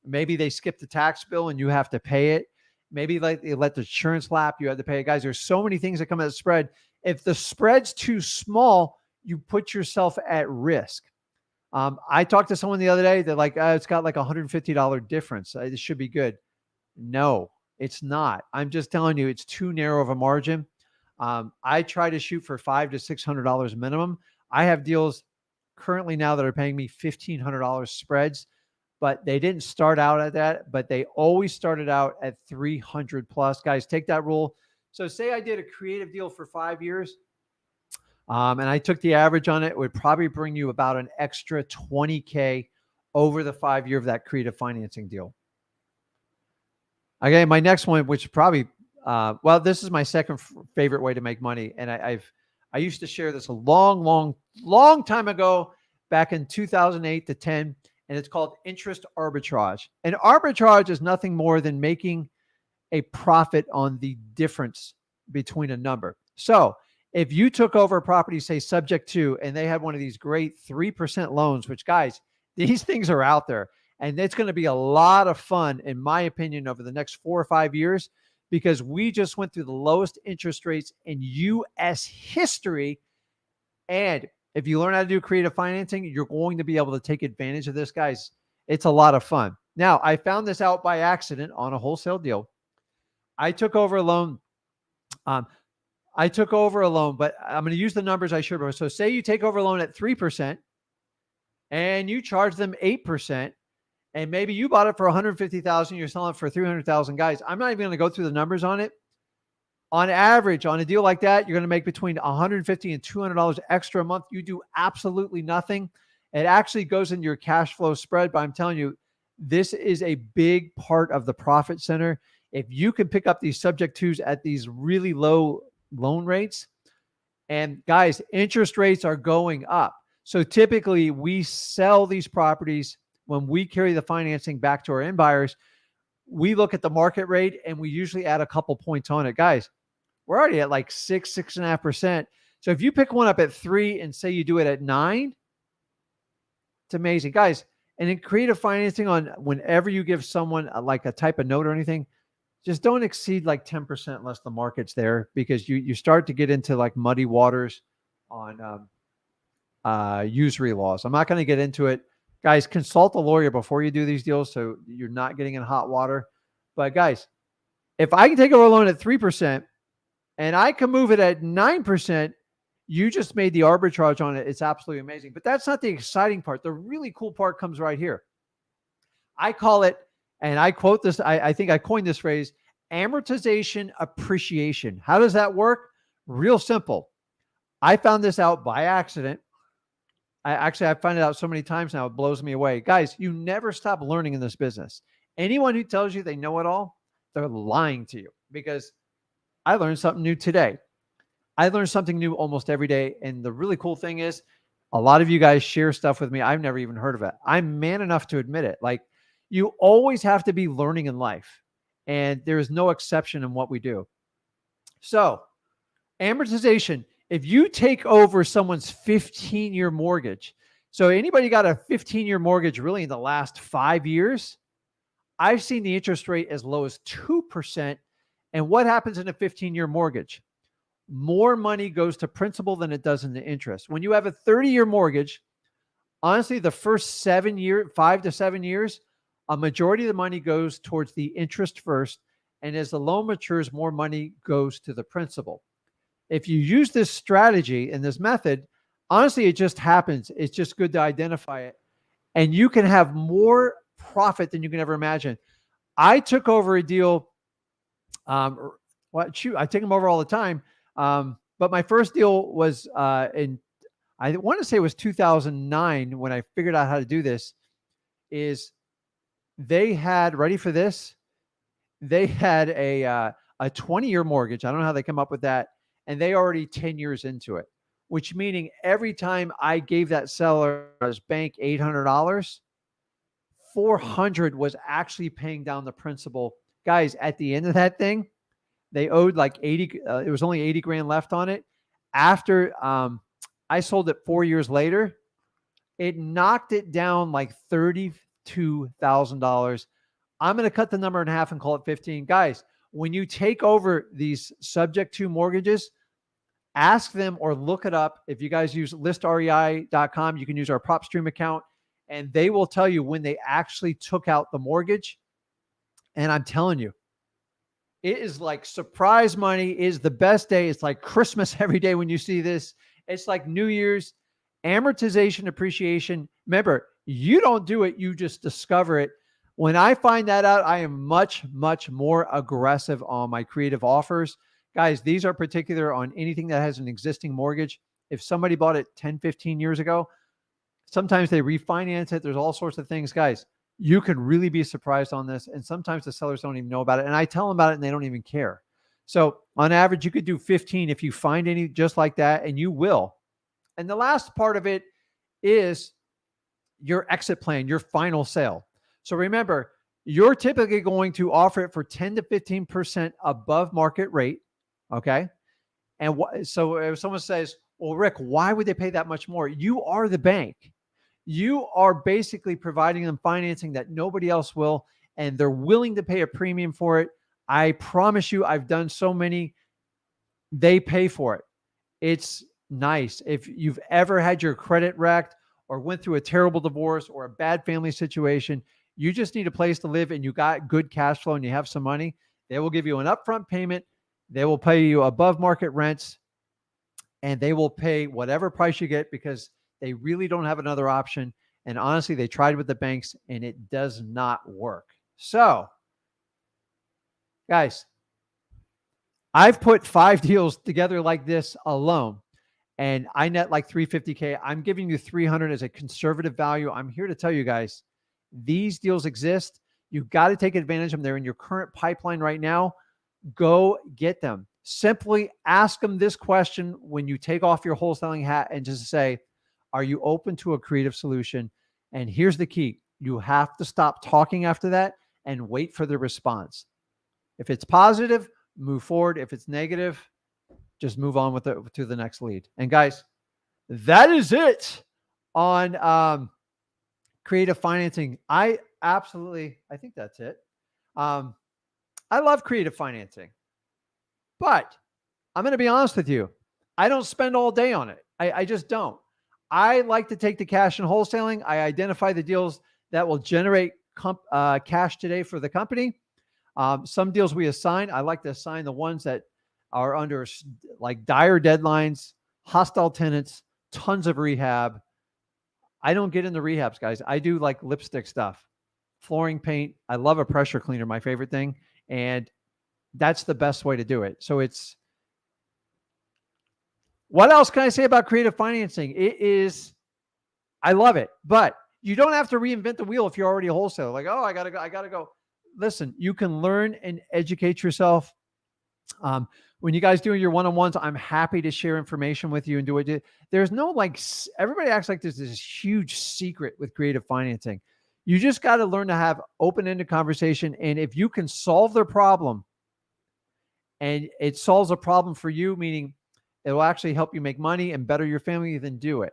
Maybe they skip the tax bill and you have to pay it. Maybe like they let the insurance lap, you have to pay it. Guys, there's so many things that come out of the spread. If the spread's too small, you put yourself at risk. I talked to someone the other day that like, it's got like $150 difference. It should be good. No, it's not. I'm just telling you, it's too narrow of a margin. I try to shoot for $500 to $600 minimum. I have deals currently now that are paying me $1,500 spreads, but they didn't start out at that, but they always started out at 300 plus. Guys, take that rule. So say I did a creative deal for 5 years, and I took the average on it, it would probably bring you about an extra 20K over the 5 year of that creative financing deal. Okay, my next one, which probably, well, this is my second favorite way to make money, and I used to share this a long time ago, back in 2008 to 10, and it's called interest arbitrage. And arbitrage is nothing more than making a profit on the difference between a number. So if you took over a property, say subject to, and they had one of these great 3% loans, which guys, these things are out there, and it's going to be a lot of fun, in my opinion, over the next 4 or 5 years, because we just went through the lowest interest rates in U.S. history. And if you learn how to do creative financing, you're going to be able to take advantage of this, guys. It's a lot of fun. Now, I found this out by accident on a wholesale deal. I took over a loan. But I'm going to use the numbers I showed before. So say you take over a loan at 3% and you charge them 8%. And maybe you bought it for $150,000, you're selling it for $300,000. Guys, I'm not even going to go through the numbers on it. On average, on a deal like that, you're going to make between $150 and $200 extra a month. You do absolutely nothing. It actually goes into your cash flow spread, but I'm telling you, this is a big part of the profit center. If you can pick up these subject twos at these really low loan rates, and guys, interest rates are going up. So typically we sell these properties. When we carry the financing back to our end buyers, we look at the market rate and we usually add a couple points on it. Guys, we're already at like 6.5%. So if you pick one up at 3 and say you do it at 9, it's amazing. Guys, and in creative financing, on whenever you give someone like a type of note or anything, just don't exceed like 10% unless the market's there, because you start to get into like muddy waters on usury laws. I'm not going to get into it. Guys, consult a lawyer before you do these deals so you're not getting in hot water. But guys, if I can take over a loan at 3% and I can move it at 9%, you just made the arbitrage on it. It's absolutely amazing. But that's not the exciting part. The really cool part comes right here. I call it, and I quote this, I think I coined this phrase, amortization appreciation. How does that work? Real simple. I found this out by accident. I find it out so many times now, it blows me away. Guys, you never stop learning in this business. Anyone who tells you they know it all, they're lying to you, because I learned something new today. I learn something new almost every day. And the really cool thing is a lot of you guys share stuff with me. I've never even heard of it. I'm man enough to admit it. Like, You always have to be learning in life, and there is no exception in what we do. So amortization, if you take over someone's 15-year mortgage, so anybody got a 15-year mortgage really in the last 5 years, I've seen the interest rate as low as 2%. And what happens in a 15-year mortgage? More money goes to principal than it does in the interest. When you have a 30-year mortgage, honestly, the first 5 to 7 years, a majority of the money goes towards the interest first. And as the loan matures, more money goes to the principal. If you use this strategy and this method, honestly, it just happens. It's just good to identify it. And you can have more profit than you can ever imagine. I took over a deal. I take them over all the time. But my first deal was in, I want to say it was 2009 when I figured out how to do this. Is they had, ready for this? They had a 20-year mortgage. I don't know how they come up with that. And they already 10 years into it, which meaning every time I gave that seller's bank $800, $400 was actually paying down the principal. Guys, at the end of that thing, they owed like 80. It was only 80 grand left on it. After I sold it 4 years later, it knocked it down like $32,000. I'm going to cut the number in half and call it 15. Guys, when you take over these subject to mortgages, ask them or look it up. If you guys use listrei.com, you can use our PropStream account, and they will tell you when they actually took out the mortgage. And I'm telling you, it is like surprise money. It is the best day. It's like Christmas every day when you see this. It's like New Year's. Amortization, appreciation. Remember, you don't do it. You just discover it. When I find that out, I am much, much more aggressive on my creative offers. Guys, these are particular on anything that has an existing mortgage. If somebody bought it 10, 15 years ago, sometimes they refinance it. There's all sorts of things. Guys, you could really be surprised on this. And sometimes the sellers don't even know about it. And I tell them about it and they don't even care. So on average, you could do 15 if you find any just like that, and you will. And the last part of it is your exit plan, your final sale. So remember, you're typically going to offer it for 10 to 15% above market rate. Okay. And so if someone says, well, Rick, why would they pay that much more? You are the bank. You are basically providing them financing that nobody else will, and they're willing to pay a premium for it. I promise you, I've done so many. They pay for it. It's nice. If you've ever had your credit wrecked or went through a terrible divorce or a bad family situation, you just need a place to live and you got good cash flow and you have some money, they will give you an upfront payment. They will pay you above market rents, and they will pay whatever price you get because they really don't have another option. And honestly, they tried with the banks and it does not work. So, guys, I've put 5 deals together like this alone, and I net like 350K. I'm giving you 300 as a conservative value. I'm here to tell you guys, these deals exist. You've got to take advantage of them. They're in your current pipeline right now. Go get them. Simply ask them this question when you take off your wholesaling hat and just say, are you open to a creative solution? And here's the key. You have to stop talking after that and wait for the response. If it's positive, move forward. If it's negative, just move on with it to the next lead. And guys, that is it on creative financing. I think that's it. I love creative financing, but I'm going to be honest with you. I don't spend all day on it. I just don't. I like to take the cash in wholesaling. I identify the deals that will generate cash today for the company. Some deals we assign. I like to assign the ones that are under like dire deadlines, hostile tenants, tons of rehab. I don't get into rehabs, guys. I do like lipstick stuff, flooring paint. I love a pressure cleaner, my favorite thing. And that's the best way to do it. So what else can I say about creative financing? I love it, but you don't have to reinvent the wheel if you're already a wholesaler. Like, oh, I gotta go. Listen, you can learn and educate yourself. When you guys do your one-on-ones, I'm happy to share information with you and do it. There's no everybody acts like there's this huge secret with creative financing. You just got to learn to have open-ended conversation. And if you can solve their problem and it solves a problem for you, meaning it will actually help you make money and better your family, then do it.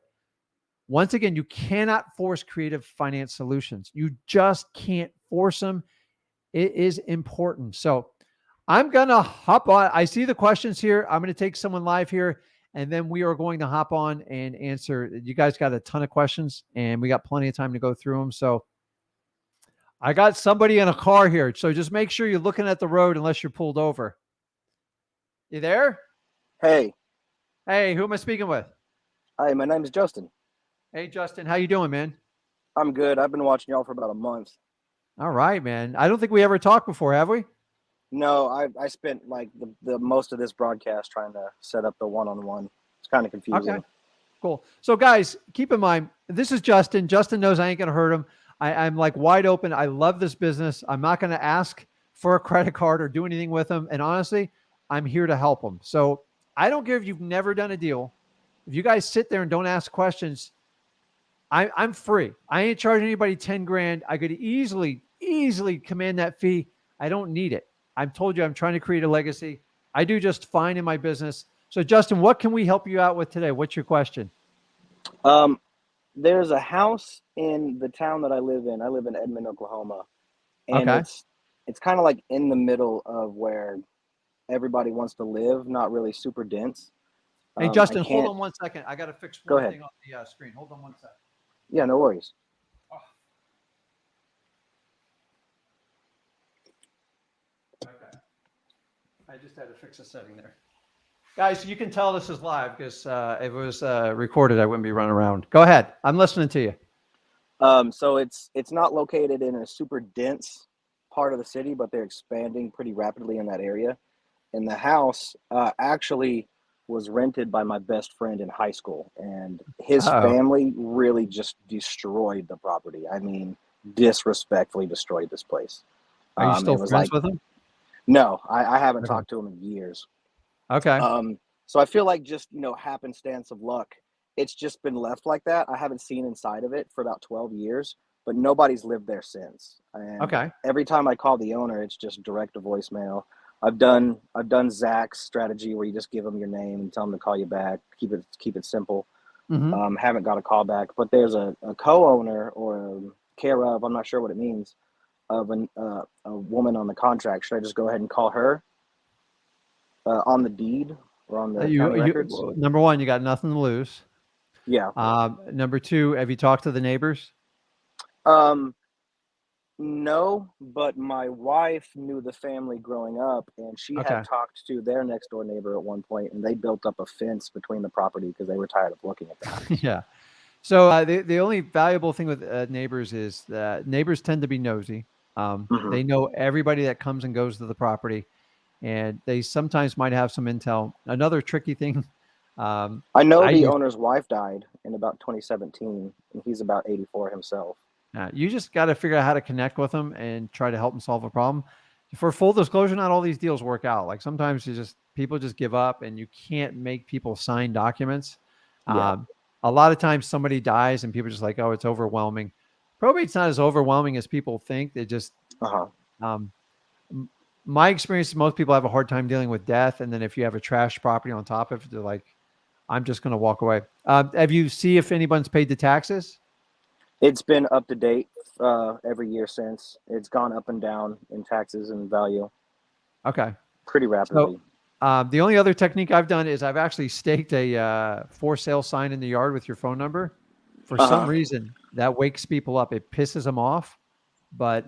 Once again, you cannot force creative finance solutions. You just can't force them. It is important. So I'm going to hop on. I see the questions here. I'm going to take someone live here, and then we are going to hop on and answer. You guys got a ton of questions, and we got plenty of time to go through them. So I got somebody in a car here. So just make sure you're looking at the road unless you're pulled over. You there? Hey. Hey, who am I speaking with? Hi, my name is Justin. Hey, Justin. How you doing, man? I'm good. I've been watching y'all for about a month. All right, man. I don't think we ever talked before, have we? No, I spent like the most of this broadcast trying to set up the one-on-one. It's kind of confusing. Okay, cool. So guys, keep in mind, this is Justin. Justin knows I ain't going to hurt him. I'm like wide open. I love this business. I'm not going to ask for a credit card or do anything with them. And honestly, I'm here to help them. So I don't care if you've never done a deal. If you guys sit there and don't ask questions, I'm free. I ain't charging anybody 10 grand. I could easily command that fee. I don't need it. I've told you I'm trying to create a legacy. I do just fine in my business. So Justin, what can we help you out with today? What's your question? There's a house in the town that I live in. I live in Edmond, Oklahoma. And Okay. it's kind of like in the middle of where everybody wants to live, not really super dense. Hey, Justin, hold on 1 second. I got to fix one thing on the screen. Hold on 1 second. Yeah, no worries. Oh. Okay. I just had to fix a setting there. Guys, you can tell this is live because if it was recorded, I wouldn't be running around. Go ahead. I'm listening to you. So it's not located in a super dense part of the city, but they're expanding pretty rapidly in that area. And the house actually was rented by my best friend in high school, and his family really just destroyed the property. I mean, disrespectfully destroyed this place. Are you still friends with him? No, I haven't talked to him in years. Okay. So I feel like just, happenstance of luck. It's just been left like that. I haven't seen inside of it for about 12 years, but nobody's lived there since. And every time I call the owner, it's just direct to voicemail. I've done Zach's strategy where you just give them your name and tell them to call you back. Keep it simple. Mm-hmm. Haven't got a call back, but there's a co-owner or a care of, I'm not sure what it means, of a woman on the contract. Should I just go ahead and call her on the deed or on the county records? Number one, you got nothing to lose. Yeah. Number two, have you talked to the neighbors? No, but my wife knew the family growing up, and she had talked to their next door neighbor at one point, and they built up a fence between the property because they were tired of looking at that. Yeah. So the only valuable thing with neighbors is that neighbors tend to be nosy. They know everybody that comes and goes to the property, and they sometimes might have some intel. Another tricky thing. I know the owner's wife died in about 2017, and he's about 84 himself. You just got to figure out how to connect with them and try to help them solve a problem. For full disclosure, not all these deals work out. Like sometimes people just give up, and you can't make people sign documents. A lot of times somebody dies and people are just like, oh, it's overwhelming. Probate's not as overwhelming as people think. They just, my experience is most people have a hard time dealing with death. And then if you have a trash property on top of it, they're like, I'm just going to walk away. Have you see if anyone's paid the taxes? It's been up to date every year since. It's gone up and down in taxes and value. Okay. Pretty rapidly. So, the only other technique I've done is I've actually staked a for sale sign in the yard with your phone number. For some reason, that wakes people up. It pisses them off. But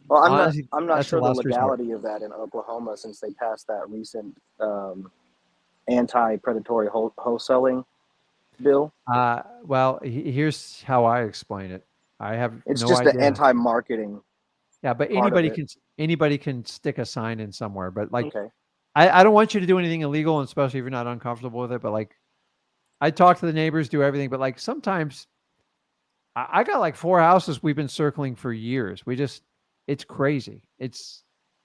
well, I'm not sure the legality of that in Oklahoma since they passed that recent anti-predatory wholesaling bill. Well, here's how I explain it. It's just the anti-marketing. Yeah, but anybody can stick a sign in somewhere. But like, I don't want you to do anything illegal, and especially if you're not uncomfortable with it. But like, I talk to the neighbors, do everything. But like sometimes, I got like 4 houses we've been circling for years. It's crazy.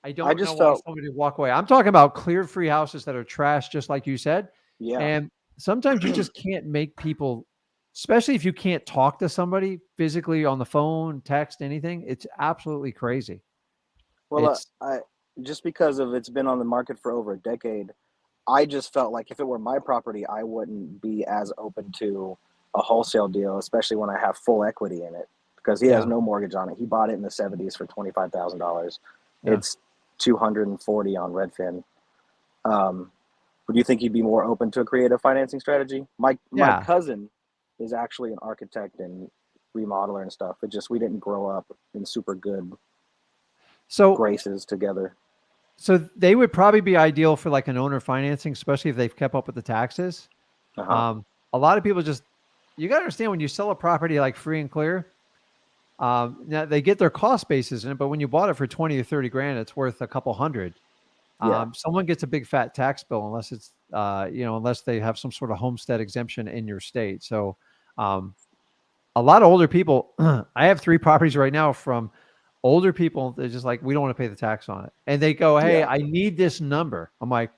I don't know why somebody walk away. I'm talking about cleared free houses that are trash, just like you said. Yeah. And sometimes you just can't make people especially if you can't talk to somebody physically on the phone, text, anything. It's absolutely crazy. Well, It's I just because of it's been on the market for over a decade, I just felt like if it were my property, I wouldn't be as open to a wholesale deal, especially when I have full equity in it, because he has yeah, no mortgage on it. He bought it in the '70s for $25,000. yeah. It's 240 on Redfin. Would you think he'd be more open to a creative financing strategy? My Yeah. cousin is actually an architect and remodeler and stuff. It just we didn't grow up in super good So graces together. so they would probably be ideal for like an owner financing, especially if they've kept up with the taxes. Uh huh. Um, a lot of people just you got to understand when you sell a property like free and clear, now they get their cost basis in it, but when you bought it for 20 or 30 grand, it's worth a couple hundred. Yeah. Someone gets a big fat tax bill unless it's unless they have some sort of homestead exemption in your state. So um, a lot of older people, I have 3 properties right now from older people. They're just like, we don't want to pay the tax on it. And they go, hey, Yeah. I need this number. I'm like,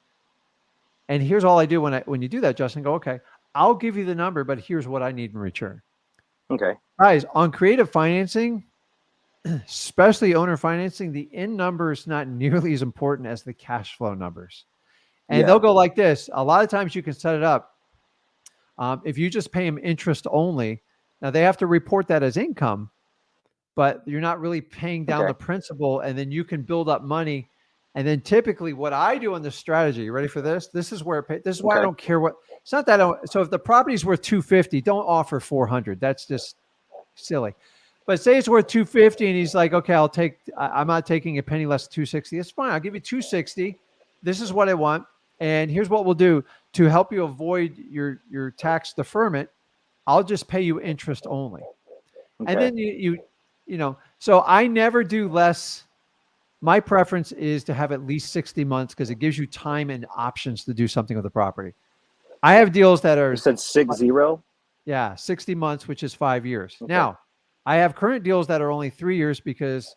and here's all I do when you do that, Justin, go, okay, I'll give you the number, but here's what I need in return. Okay. Guys, on creative financing, especially owner financing, the in number is not nearly as important as the cash flow numbers. And they'll Yeah. go like this. A lot of times you can set it up. If you just pay them interest only, now they have to report that as income, but you're not really paying down Okay. the principal, and then you can build up money. And then typically what I do in this strategy, you ready for this? This is where this is why I Okay. don't care what, it's not that I don't, so if the property's worth 250, don't offer 400. That's just silly. But say it's worth 250 and he's like, okay, I'm not taking a penny less than 260. It's fine. I'll give you 260. This is what I want. And here's what we'll do to help you avoid your tax deferment. I'll just pay you interest only. And Okay. then so I never do less. My preference is to have at least 60 months because it gives you time and options to do something with the property. I have deals that are, You said 60? yeah, 60 months, which is 5 years. Okay. Now, I have current deals that are only 3 years because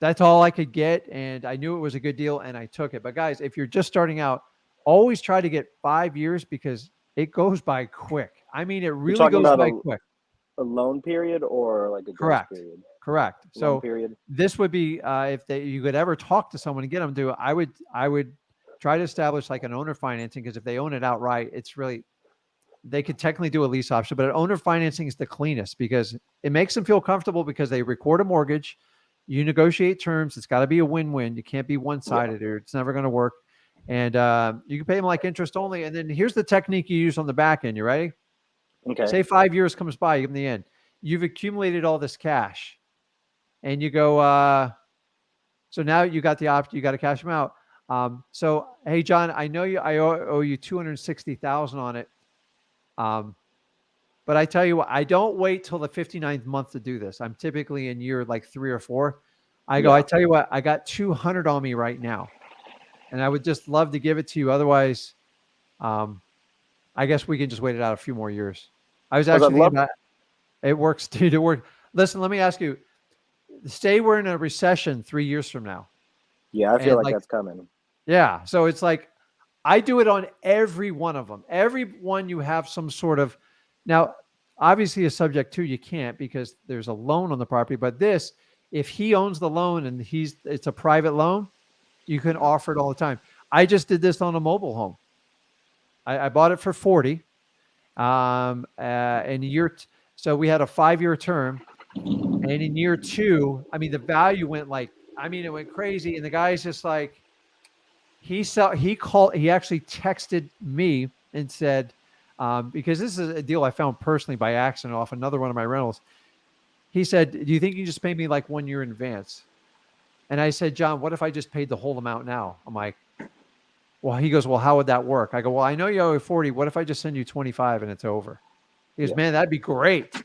that's all I could get. And I knew it was a good deal and I took it. But guys, if you're just starting out, always try to get 5 years because it goes by quick. I mean, it You're really talking goes about by quick. a loan period or like a grace Correct. period? Correct. Loan So period. this would be if you could ever talk to someone and get them to, I would try to establish like an owner financing because if they own it outright, it's really they could technically do a lease option, but an owner financing is the cleanest because it makes them feel comfortable because they record a mortgage, you negotiate terms. It's got to be a win-win. You can't be one-sided or it's never going to work. And you can pay them like interest only. And then here's the technique you use on the back end. You ready? Okay. Say 5 years comes by, you give them the end. You've accumulated all this cash and you go, so now you got the option, you got to cash them out. So, hey, John, I know I owe you 260,000 on it. But I tell you what, I don't wait till the 59th month to do this. I'm typically in year like 3 or 4. I Yeah. tell you what, I got 200 on me right now. And I would just love to give it to you. Otherwise, I guess we can just wait it out a few more years. I was 'Cause actually I'd thinking love. about it works, dude. It works. Listen, let me ask you, say we're in a recession 3 years from now. Yeah, I feel And like like, that's coming. yeah. So it's like, I do it on every one of them. Every one you have some sort of, now, obviously a subject to, you can't because there's a loan on the property, but this, if he owns the loan and it's a private loan, you can offer it all the time. I just did this on a mobile home. I bought it for 40. In so we had a 5-year term, and in year 2, I mean, the value went like, I mean, it went crazy. And the guy's just like, he actually texted me and said, because this is a deal I found personally by accident off another one of my rentals. He said, do you think you just pay me like 1 year in advance? And I said, John, what if I just paid the whole amount now? I'm like, well, he goes, well, how would that work? I go, well, I know you owe 40. What if I just send you 25 and it's over? He goes, Yeah. man, that'd be great.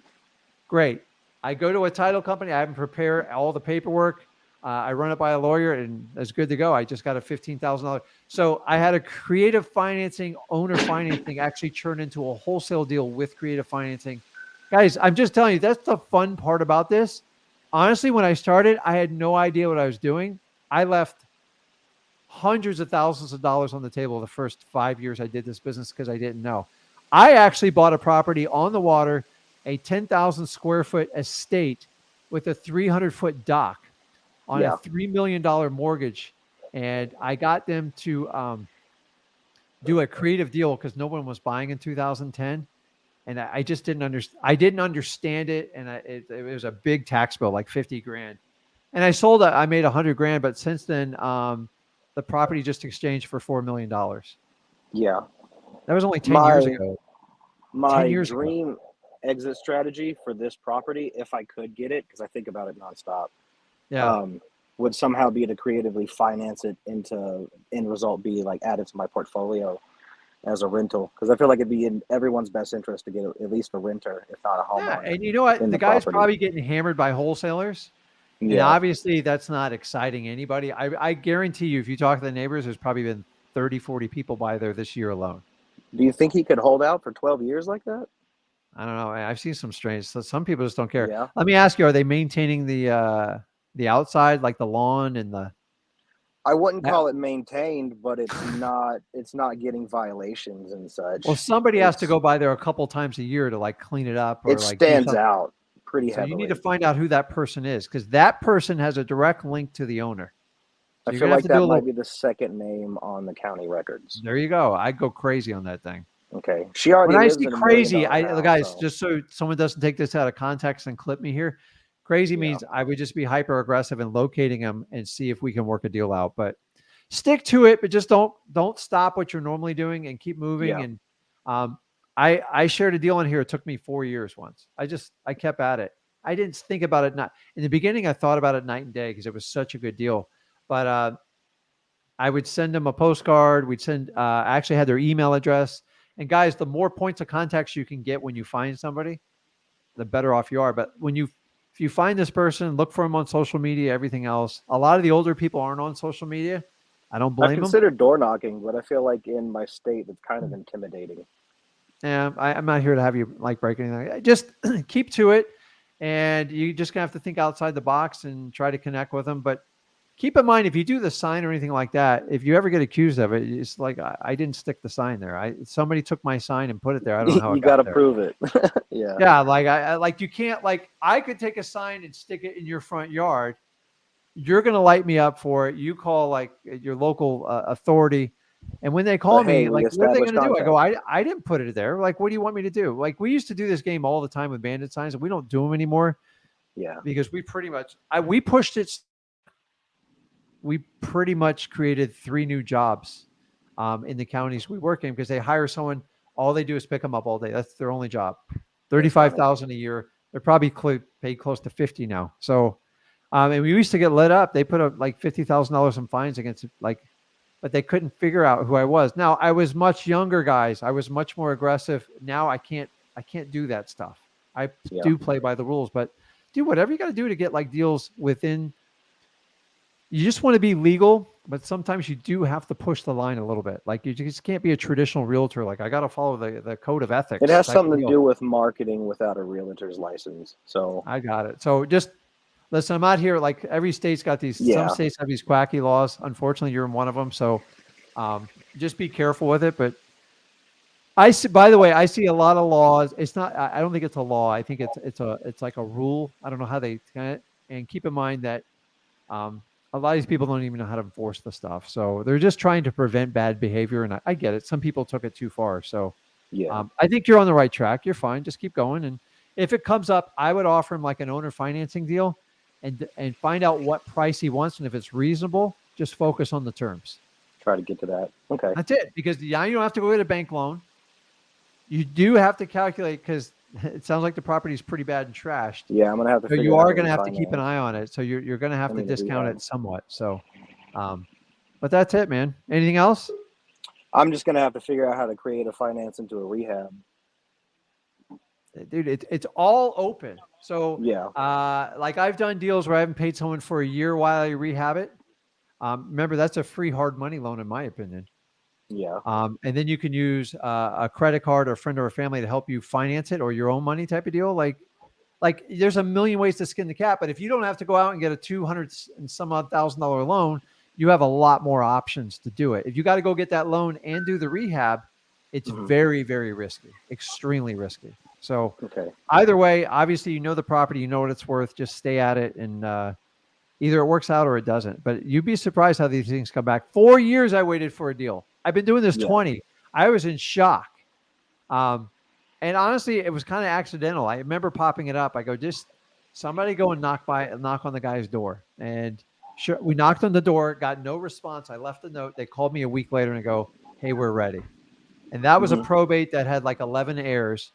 Great. I go to a title company. I haven't prepared all the paperwork. I run it by a lawyer and it's good to go. I just got a $15,000. So I had a creative financing, owner financing actually turn into a wholesale deal with creative financing. Guys, I'm just telling you, that's the fun part about this. Honestly, when I started, I had no idea what I was doing. I left hundreds of thousands of dollars on the table the first 5 years I did this business because I didn't know. I actually bought a property on the water a 10,000 square foot estate with a 300-foot dock on a Yeah. $3 million mortgage. And I got them to do a creative deal because no one was buying in 2010. And I just didn't understand. I didn't understand it. And it was a big tax bill, like 50 grand. And I sold it. I made 100 grand. But since then, the property just exchanged for $4 million. Yeah. That was only 10 years My ago. 10 my years ago. dream exit strategy for this property, if I could get it, because I think about it nonstop, Yeah. would somehow be to creatively finance it into end result be like added to my portfolio as a rental, because I feel like it'd be in everyone's best interest to get at least a renter, if not a Yeah. homeowner, And you know what? in The the guy's property. probably getting hammered by wholesalers. And Yeah. obviously that's not exciting anybody. I guarantee you, if you talk to the neighbors, there's probably been 30, 40 people by there this year alone. Do you think he could hold out for 12 years like that? I don't know. I've seen some strange. So some people just don't care. Yeah. Let me ask you: are they maintaining the outside, like the lawn and the? I wouldn't That, call it maintained, but it's not getting violations and such. well, somebody has to It's go by there a couple times a year to like clean it up or it like do stands something. out pretty So you need to heavily. find out who that person is because that person has a direct link to the owner. I So you're feel gonna have like to do that a might little. be the second name on the county records. There you go. I go crazy on that thing. Okay. She When already I lives see in $1 million crazy, house, guys, so just so someone doesn't take this out of context and clip me here, crazy yeah. means I would just be hyper aggressive in locating them and see if we can work a deal out. But stick to it, but just don't stop what you're normally doing and keep moving. Yeah. And I shared a deal in here. It took me 4 years once. I kept at it. I didn't think about it. Not in the beginning. I thought about it night and day because it was such a good deal. But I would send them a postcard. We'd send. I actually had their email address. And guys, the more points of contacts you can get when you find somebody, the better off you are. But if you find this person, look for them on social media, everything else. A lot of the older people aren't on social media. I don't I've blame them. considered door knocking, but I feel like in my state it's kind of intimidating. Yeah, I'm not here to have you like break anything. Just keep to it, and you just gonna have to think outside the box and try to connect with them. But keep in mind, if you do the sign or anything like that, if you ever get accused of it, it's like I didn't stick the sign there. Somebody took my sign and put it there. I don't know how You it got got to there. prove it. Yeah. Yeah, like I like you can't like I could take a sign and stick it in your front yard. You're gonna light me up for it. You call like your local authority. And when they call But hey, me, we like, what are they established going to do? I go, contact. I didn't put it there. Like, what do you want me to do? Like, we used to do this game all the time with bandit signs, and we don't do them anymore Yeah. because we pretty much, we pushed it. We pretty much created 3 new jobs in the counties we work in because they hire someone. All they do is pick them up all day. That's their only job. That's funny. $35,000 a year. They're probably paid close to 50 now. So, and we used to get lit up. They put up like $50,000 in fines against but they couldn't figure out who I was. Now I was much younger, guys. I was much more aggressive. Now I can't do that stuff. I Yeah. do play by the rules, but do whatever you got to do to get like deals within. You just want to be legal, but sometimes you do have to push the line a little bit. Like you just can't be a traditional realtor. Like I got to follow the code of ethics. It has type of something to deal. do with marketing without a realtor's license. So I got it. So just listen, I'm out here. Like every state's got these. Some yeah. states have these quacky laws. Unfortunately, you're in one of them. So just be careful with it. But I see. By the way, I see a lot of laws. It's not. I don't think it's a law. I think it's like a rule. I don't know how they. And keep in mind that a lot of these people don't even know how to enforce the stuff. So they're just trying to prevent bad behavior. And I get it. Some people took it too far. So Yeah. I think you're on the right track. You're fine. Just keep going. And if it comes up, I would offer him like an owner financing deal and find out what price he wants. And if it's reasonable, just focus on the terms. Try to get to that. Okay. That's it. Because now you don't have to go get a bank loan. You do have to calculate because it sounds like the property is pretty bad and trashed. Yeah, I'm gonna have to. So figure you out are how going to have to keep an refinance. eye on it. So you're going to have I to mean, discount rehab. it somewhat. So, but that's it, man. Anything else? I'm just gonna have to figure out how to create a finance into a rehab. Dude, it's all open. So, Yeah. like I've done deals where I haven't paid someone for a year while I rehab it. Remember, that's a free hard money loan, in my opinion. Yeah. And then you can use a credit card or a friend or a family to help you finance it or your own money type of deal. Like there's a million ways to skin the cat, but if you don't have to go out and get a 200 and some odd $1,000 loan, you have a lot more options to do it. If you got to go get that loan and do the rehab, it's very, very risky, extremely risky. So Okay. either way, obviously, you know the property, you know what it's worth. Just stay at it, and either it works out or it doesn't. But you'd be surprised how these things come back. 4 years I waited for a deal. I've been doing this Yeah. 20. I was in shock. And honestly, it was kind of accidental. I remember popping it up. I go, just somebody go and knock on the guy's door. And sure, we knocked on the door, got no response. I left a note. They called me a week later and go, hey, we're ready. And that was a probate that had like 11 heirs.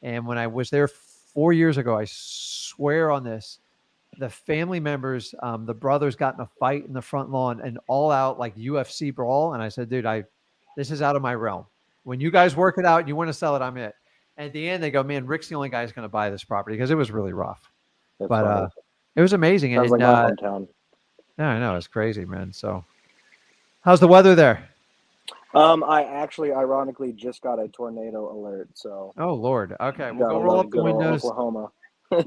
And when I was there 4 years ago, I swear on this, the family members, the brothers got in a fight in the front lawn, and all out like UFC brawl. And I said, dude, this is out of my realm. When you guys work it out and you want to sell it, I'm it. And at the end, they go, man, Rick's the only guy who's going to buy this property, because it was really rough. That's But funny. it was amazing. Sounds And like my hometown. yeah, I know, it's crazy, man. So how's the weather there? I actually, ironically, just got a tornado alert. So Oh Lord. Okay. We'll got go a roll lot up of the good old windows. Oklahoma.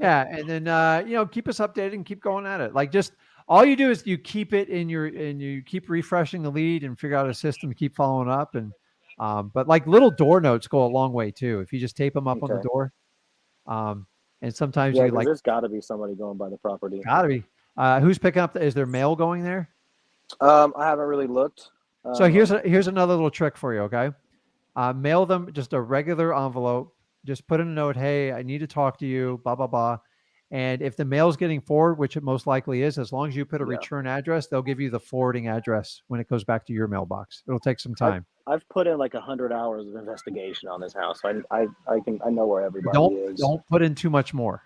Yeah. And then, keep us updated and keep going at it. Like, just all you do is you keep it and you keep refreshing the lead and figure out a system to keep following up. And, but like little door notes go a long way too. If you just tape them up on the Okay. door. And sometimes Yeah, you 'cause like, there's got to be somebody going by the property. gotta be, who's picking up is there mail going there? I haven't really looked. So here's another little trick for you. Okay. Mail them just a regular envelope. Just put in a note, hey, I need to talk to you, blah, blah, blah. And if the mail's getting forwarded, which it most likely is, as long as you put a Yeah. return address, they'll give you the forwarding address when it goes back to your mailbox. It'll take some time. I've put in like 100 hours of investigation on this house. I know where everybody is. Don't put in too much more.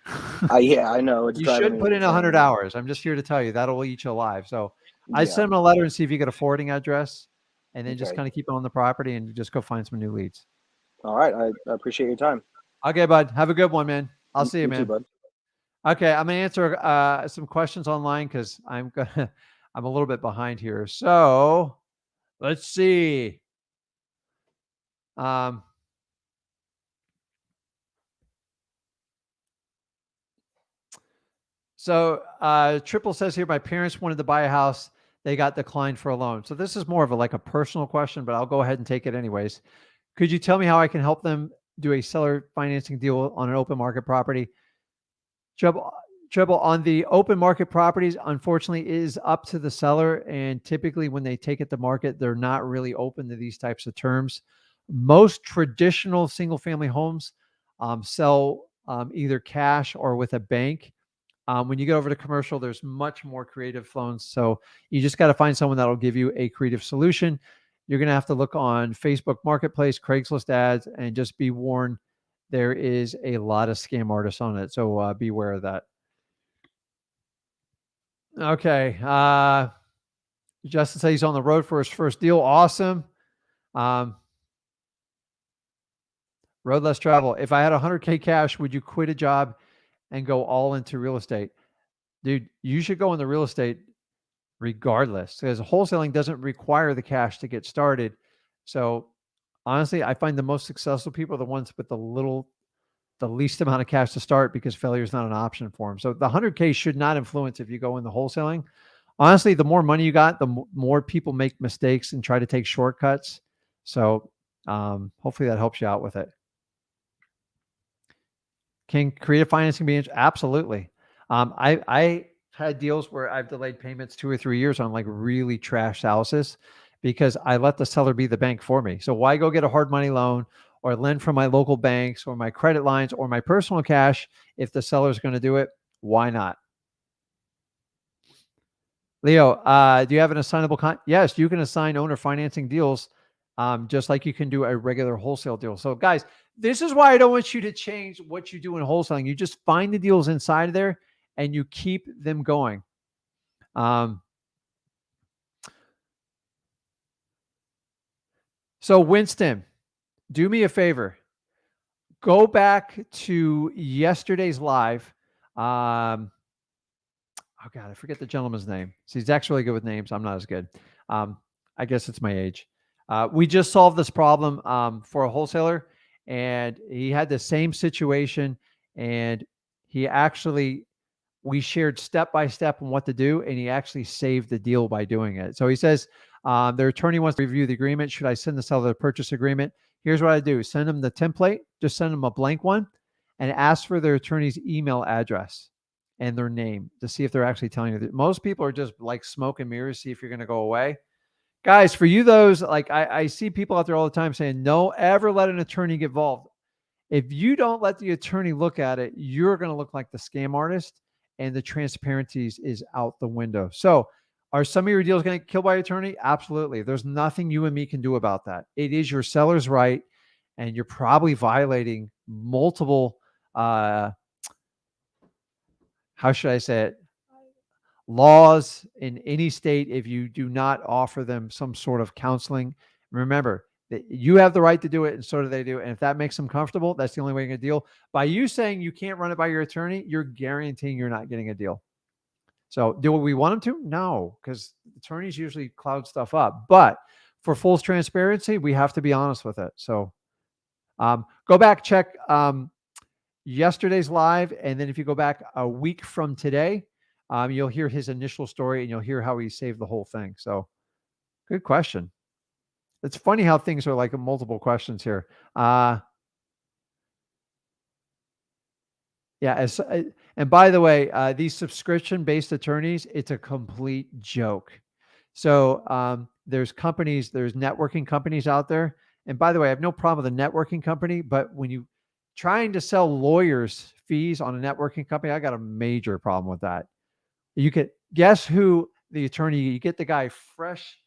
Yeah, I know. It's You driving should me put in 100 insane. hours. I'm just here to tell you that'll eat you alive. So I Yeah. send them a letter and see if you get a forwarding address, and then just Okay. kind of keep it on the property and just go find some new leads. All right. I appreciate your time. Okay, bud. Have a good one, man. I'll see you, man. too, bud. Okay, I'm gonna answer some questions online because I'm a little bit behind here. So let's see. Triple says here, my parents wanted to buy a house. They got declined for a loan. So this is more of a personal question, but I'll go ahead and take it anyways. Could you tell me how I can help them do a seller financing deal on an open market property? Treble, on the open market properties, unfortunately, is up to the seller. And typically when they take it to market, they're not really open to these types of terms. Most traditional single family homes sell either cash or with a bank. When you get over to commercial, there's much more creative loans. So you just got to find someone that'll give you a creative solution. You're going to have to look on Facebook Marketplace, Craigslist ads, and just be warned, there is a lot of scam artists on it. So beware of that. Okay. Justin says he's on the road for his first deal. Awesome. Road less travel. If I had $100K cash, would you quit a job and go all into real estate? Dude, you should go into real estate regardless, because wholesaling doesn't require the cash to get started. So honestly, I find the most successful people are the ones with the least amount of cash to start, because failure is not an option for them. So the 100K should not influence if you go into wholesaling. Honestly, the more money you got, the more people make mistakes and try to take shortcuts. So hopefully that helps you out with it. Can creative financing be absolutely? I had deals where I've delayed payments 2 or 3 years on like really trash houses, because I let the seller be the bank for me. So why go get a hard money loan or lend from my local banks or my credit lines or my personal cash if the seller's going to do it? Why not? Leo, do you have an assignable Yes, you can assign owner financing deals, just like you can do a regular wholesale deal. So guys, this is why I don't want you to change what you do in wholesaling. You just find the deals inside of there and you keep them going. So Winston, do me a favor. Go back to yesterday's live. Oh God, I forget the gentleman's name. See, Zach's really good with names. I'm not as good. I guess it's my age. We just solved this problem for a wholesaler, and he had the same situation, and we shared step by step on what to do, and he actually saved the deal by doing it. So he says, their attorney wants to review the agreement. Should I send the seller the purchase agreement? Here's what I do. Send them the template. Just send them a blank one. and ask for their attorney's email address and their name to see if they're actually telling you. That most people are just like smoke and mirrors, see if you're going to go away. Guys, for you, those like I see people out there all the time saying, no, ever let an attorney get involved. If you don't let the attorney look at it, you're going to look like the scam artist, and the transparency is out the window. So are some of your deals going to get killed by attorney? Absolutely. There's nothing you and me can do about that. It is your seller's right, and you're probably violating multiple, how should I say it, laws in any state if you do not offer them some sort of counseling. Remember that you have the right to do it, and so do they do. And if that makes them comfortable, that's the only way you're going to deal. By you saying you can't run it by your attorney, you're guaranteeing you're not getting a deal. So do we want them to? No, because attorneys usually cloud stuff up. But for full transparency, we have to be honest with it. So go back, check yesterday's live. And then if you go back a week from today, you'll hear his initial story, and you'll hear how he saved the whole thing. So good question. It's funny how things are like multiple questions here. Yeah. And by the way, these subscription-based attorneys, it's a complete joke. So there's networking companies out there. And by the way, I have no problem with a networking company, but when you trying to sell lawyers fees on a networking company, I got a major problem with that. You could guess who the attorney, you get the guy fresh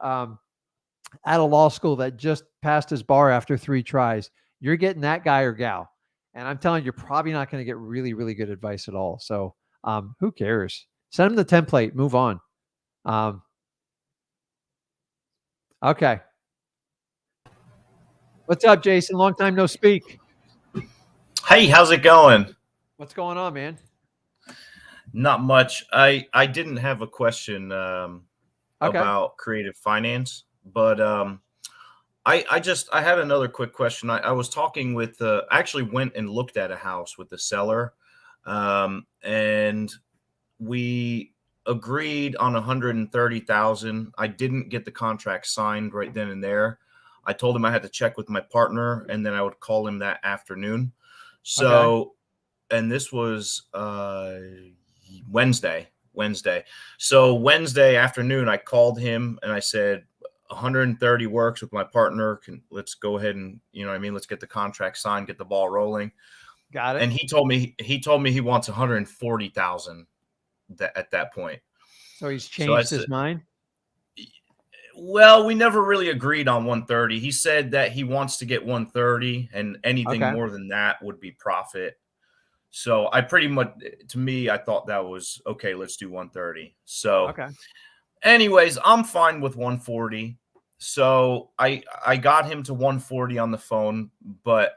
out of law school that just passed his bar after 3 tries. You're getting that guy or gal. And I'm telling you, you're probably not going to get really, really good advice at all. So who cares? Send them the template, move on. Okay. What's up, Jason? Long time no speak. Hey, how's it going? What's going on, man? Not much. I didn't have a question Okay. about creative finance, but I had another quick question. I was talking with I actually went and looked at a house with the seller, and we agreed on 130,000. I didn't get the contract signed right then and there. I told him I had to check with my partner, and then I would call him that afternoon. So, and this was Wednesday. So Wednesday afternoon, I called him and I said, 130 works with my partner. Let's go ahead and, let's get the contract signed, get the ball rolling. Got it. And he told me he wants 140,000 at that point. So he's changed his mind. Well, we never really agreed on 130. He said that he wants to get 130, and anything more than that would be profit. So I pretty much, to me, I thought that was okay. Let's do 130. So, anyways, I'm fine with 140. So I got him to 140 on the phone, but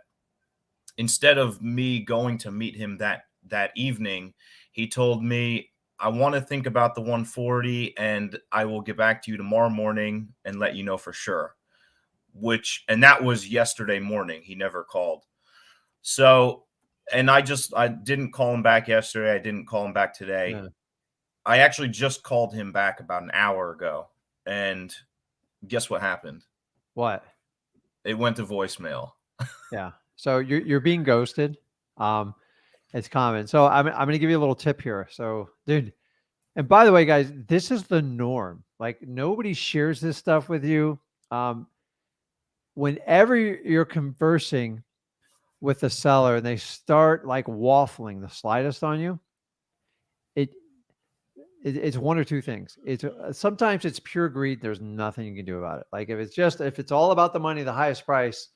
instead of me going to meet him that evening, he told me, I want to think about the 140, and I will get back to you tomorrow morning and let you know for sure. And that was yesterday morning. He never called. So, and I didn't call him back yesterday. I didn't call him back today. Yeah. I actually just called him back about an hour ago, and guess what happened? What? It went to voicemail. Yeah. So you're being ghosted. It's common. So I'm going to give you a little tip here. So, dude, and by the way, guys, this is the norm. Like, nobody shares this stuff with you. Whenever you're conversing with the seller and they start like waffling the slightest on you, it's one or two things. Sometimes it's pure greed. There's nothing you can do about it. Like if it's all about the money, the highest price.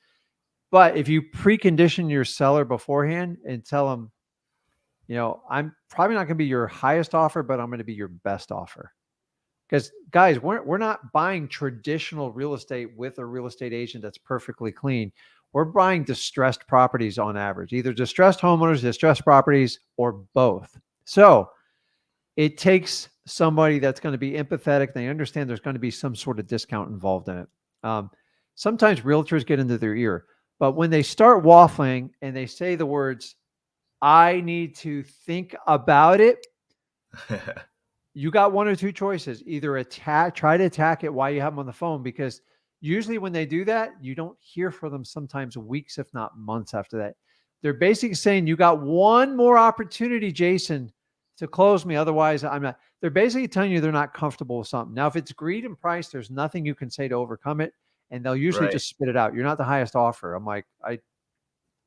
But if you precondition your seller beforehand and tell them, I'm probably not going to be your highest offer, but I'm going to be your best offer. Because guys, we're not buying traditional real estate with a real estate agent that's perfectly clean. We're buying distressed properties on average, either distressed homeowners, distressed properties, or both. So it takes somebody that's going to be empathetic. They understand there's going to be some sort of discount involved in it. Sometimes realtors get into their ear, but when they start waffling and they say the words, I need to think about it, you got one or two choices. Either try to attack it while you have them on the phone, because Usually when they do that, you don't hear from them sometimes weeks, if not months after that. They're basically saying you got one more opportunity, Jason, to close me. Otherwise, I'm not. They're basically telling you they're not comfortable with something. Now, if it's greed and price, there's nothing you can say to overcome it. And they'll usually Right. just spit it out. You're not the highest offer. I'm like,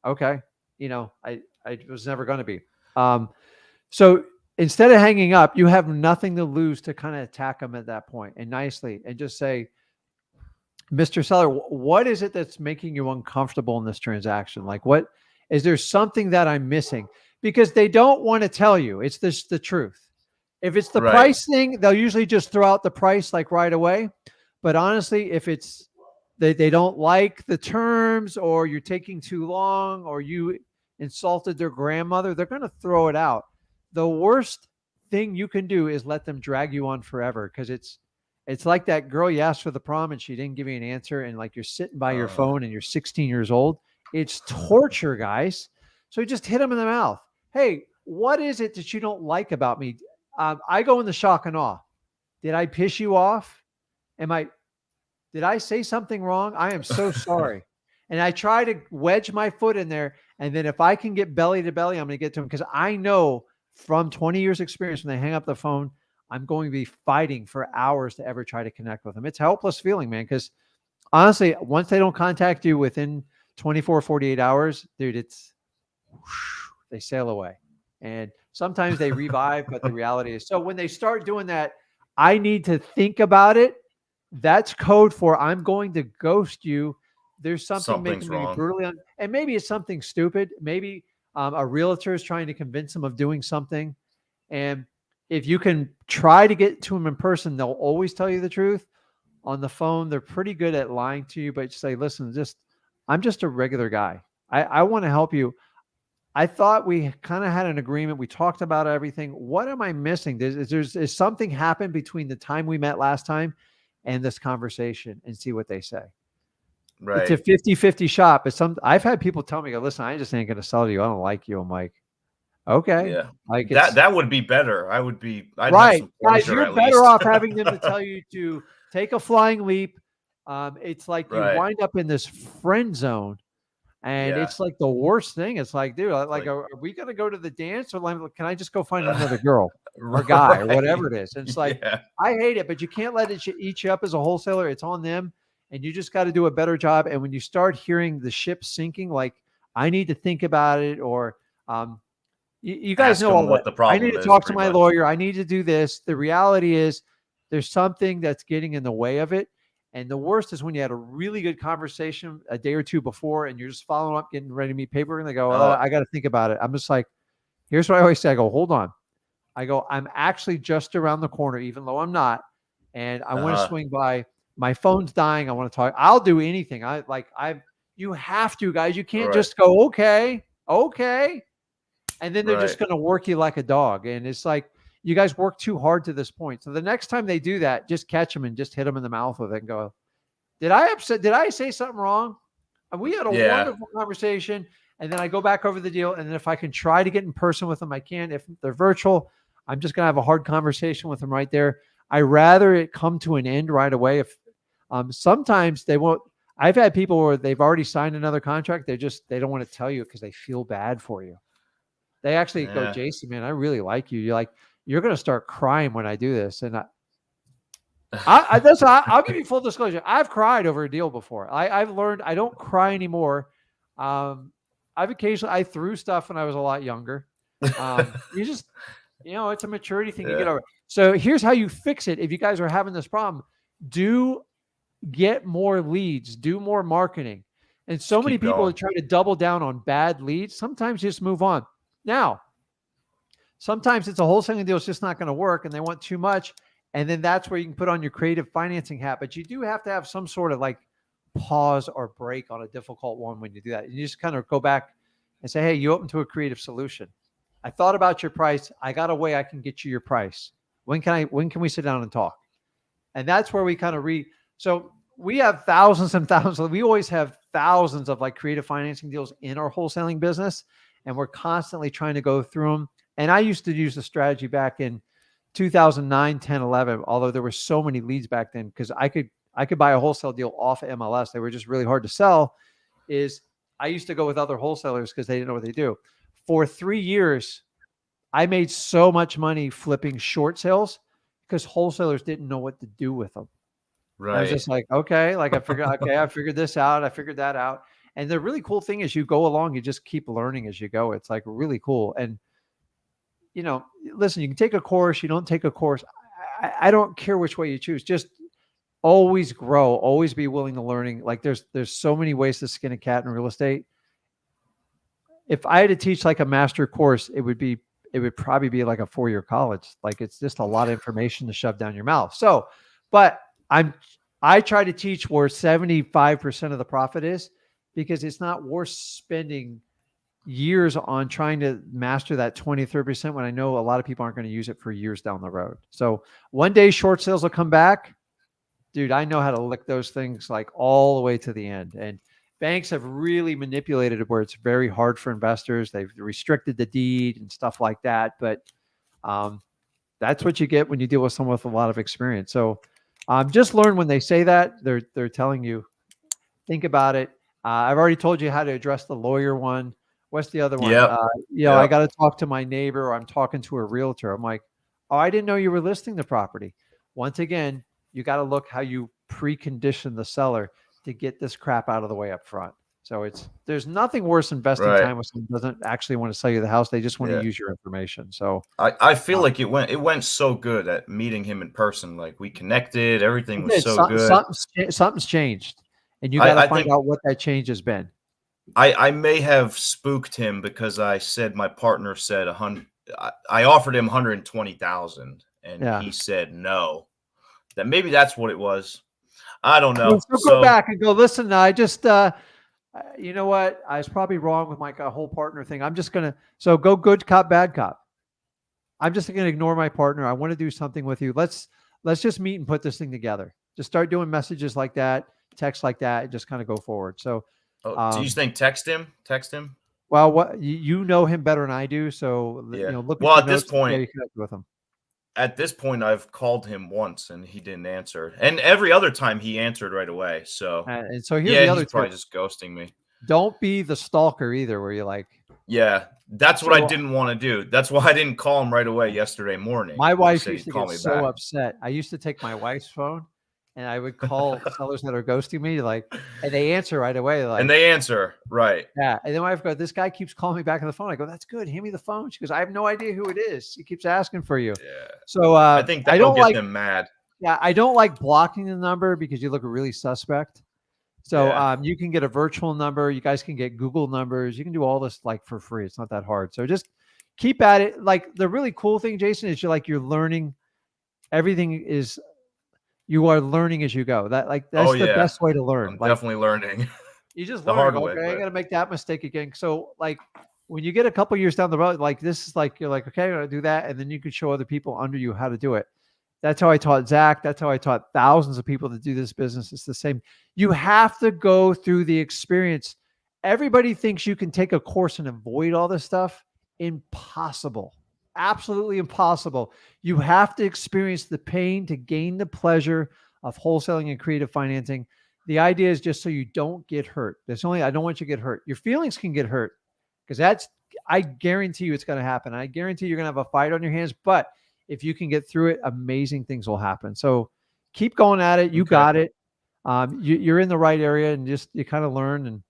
okay, I was never going to be. So instead of hanging up, you have nothing to lose to kind of attack them at that point and nicely and just say, Mr. Seller, what is it that's making you uncomfortable in this transaction? Like, what is there something that I'm missing? Because they don't want to tell you. It's this the truth. If it's the Right. price thing, they'll usually just throw out the price like right away. But honestly, if it's they don't like the terms or you're taking too long or you insulted their grandmother, they're going to throw it out. The worst thing you can do is let them drag you on forever because it's like that girl you asked for the prom and she didn't give you an answer and like you're sitting by your phone and you're 16 years old. It's torture, guys. So just hit them in the mouth. Hey, what is it that you don't like about me? I go in the shock and awe. Did I piss you off? Did I say something wrong? I am so sorry. And I try to wedge my foot in there. And then if I can get belly to belly, I'm going to get to them because I know from 20 years experience when they hang up the phone, I'm going to be fighting for hours to ever try to connect with them. It's a helpless feeling, man, because honestly, once they don't contact you within 24, 48 hours, dude, they sail away. And sometimes they revive, but the reality is, so when they start doing that, I need to think about it. That's code for I'm going to ghost you. There's something making me brutally and maybe it's something stupid. Maybe a realtor is trying to convince them of doing something. And if you can try to get to them in person, they'll always tell you the truth. On the phone, they're pretty good at lying to you, but you say, listen, I'm just a regular guy. I want to help you. I thought we kind of had an agreement. We talked about everything. What am I missing? Is something happened between the time we met last time and this conversation and see what they say. Right. It's a 50-50 shot. But I've had people tell me, listen, I just ain't going to sell to you. I don't like you. I'm like, okay. Yeah. Like that would be better. I'd right. have some Guys, pleasure, you're better off having them to tell you to take a flying leap. It's like you wind up in this friend zone. And it's like the worst thing. It's like, dude, like, are we going to go to the dance or can I just go find another girl or guy or whatever it is? And it's like, I hate it, but you can't let it eat you up as a wholesaler. It's on them. And you just got to do a better job. And when you start hearing the ship sinking, like I need to think about it or you guys know what the problem I need to is, talk to my lawyer. I need to do this. The reality is there's something that's getting in the way of it. And the worst is when you had a really good conversation a day or two before and you're just following up, getting ready to meet paper. And they go, I got to think about it. I'm just like, here's what I always say. I go, hold on. I go, I'm actually just around the corner, even though I'm not. And I want to swing by. My phone's dying. I want to talk. I'll do anything. You have to, guys. You can't just go, okay. And then they're just going to work you like a dog. And it's like, you guys work too hard to this point. So the next time they do that, just catch them and just hit them in the mouth with it and go, did I say something wrong? And we had a wonderful conversation. And then I go back over the deal. And then if I can try to get in person with them, I can. If they're virtual, I'm just going to have a hard conversation with them right there. I rather it come to an end right away. If sometimes they won't. I've had people where they've already signed another contract. They don't want to tell you because they feel bad for you. They actually go, Jason, man, I really like you. You're going to start crying when I do this. And I'll give you full disclosure. I've cried over a deal before. I've learned I don't cry anymore. I threw stuff when I was a lot younger. You just, it's a maturity thing you get over. So here's how you fix it. If you guys are having this problem, do get more leads, do more marketing. And so many people try to double down on bad leads. Sometimes just move on. Now, sometimes it's a wholesaling deal. It's just not going to work and they want too much. And then that's where you can put on your creative financing hat. But you do have to have some sort of like pause or break on a difficult one when you do that. And you just kind of go back and say, hey, you open to a creative solution. I thought about your price. I got a way I can get you your price. When can we sit down and talk? And that's where we kind of so we have thousands and thousands. We always have thousands of like creative financing deals in our wholesaling business. And we're constantly trying to go through them. And I used to use the strategy back in 2009, 10, 11, although there were so many leads back then because I could I could buy a wholesale deal off MLS. They were just really hard to sell. Is I used to go with other wholesalers because they didn't know what they do. For 3 years, I made so much money flipping short sales because wholesalers didn't know what to do with them. Right. I was just like, okay, like I figured this out. I figured that out. And the really cool thing is you go along, you just keep learning as you go. It's like really cool. And, listen, you can take a course, you don't take a course. I don't care which way you choose. Just always grow, always be willing to learning. Like there's so many ways to skin a cat in real estate. If I had to teach like a master course, it would probably be like a 4-year college. Like it's just a lot of information to shove down your mouth. So, but I try to teach where 75% of the profit is, because it's not worth spending years on trying to master that 20, 30% when I know a lot of people aren't going to use it for years down the road. So one day short sales will come back. Dude, I know how to lick those things like all the way to the end. And banks have really manipulated it where it's very hard for investors. They've restricted the deed and stuff like that. But that's what you get when you deal with someone with a lot of experience. So just learn when they say that, they're telling you, think about it. I've already told you how to address the lawyer one. What's the other one? Yep. I got to talk to my neighbor, or I'm talking to a realtor. I'm like, oh, I didn't know you were listing the property. Once again, you got to look how you precondition the seller to get this crap out of the way up front. So there's nothing worse investing time with someone who doesn't actually want to sell you the house. They just want to use your information. So I feel like it went so good at meeting him in person. Like we connected, everything was so good. Something's changed, and you got to find out what that change has been. I may have spooked him because I said my partner said 100. I offered him 120,000, and he said no. That maybe that's what it was. I don't know. So go back and go, listen, I just, you know what? I was probably wrong with my whole partner thing. I'm just going to, go good cop, bad cop. I'm just going to ignore my partner. I want to do something with you. Let's just meet and put this thing together. Just start doing messages like that, text like that, and just kind of go forward. So, do you think text him? Well, what you know him better than I do. So, look. Well, at this point, you connect with him. At this point, I've called him once and he didn't answer, and every other time he answered right away. So, and so here's the other he's probably just ghosting me. Don't be the stalker either, where you're like, that's what I didn't want to do. That's why I didn't call him right away yesterday morning. My wife used to get so upset. I used to take my wife's phone and I would call sellers that are ghosting me, and they answer right away. And they answer, right. Yeah. And then my wife goes, this guy keeps calling me back on the phone. I go, that's good. Hand me the phone. She goes, I have no idea who it is. He keeps asking for you. Yeah. So I think that'll get them mad. Yeah. I don't like blocking the number because you look really suspect. So you can get a virtual number. You guys can get Google numbers. You can do all this for free. It's not that hard. So just keep at it. Like the really cool thing, Jason, is you're learning. Everything is, you are learning as you go. That's the best way to learn. I'm definitely learning. You just learn. Hard way, I got to make that mistake again. So when you get a couple years down the road, this is you're like, okay, I'm going to do that. And then you can show other people under you how to do it. That's how I taught Zach. That's how I taught thousands of people to do this business. It's the same. You have to go through the experience. Everybody thinks you can take a course and avoid all this stuff. Impossible. Absolutely impossible. You have to experience the pain to gain the pleasure of wholesaling and creative financing. The idea is just so you don't get hurt. I don't want you to get hurt. Your feelings can get hurt because I guarantee you it's going to happen. I guarantee you're going to have a fight on your hands, but if you can get through it, amazing things will happen. So keep going at it. You got it. You're in the right area, and you kind of learn. And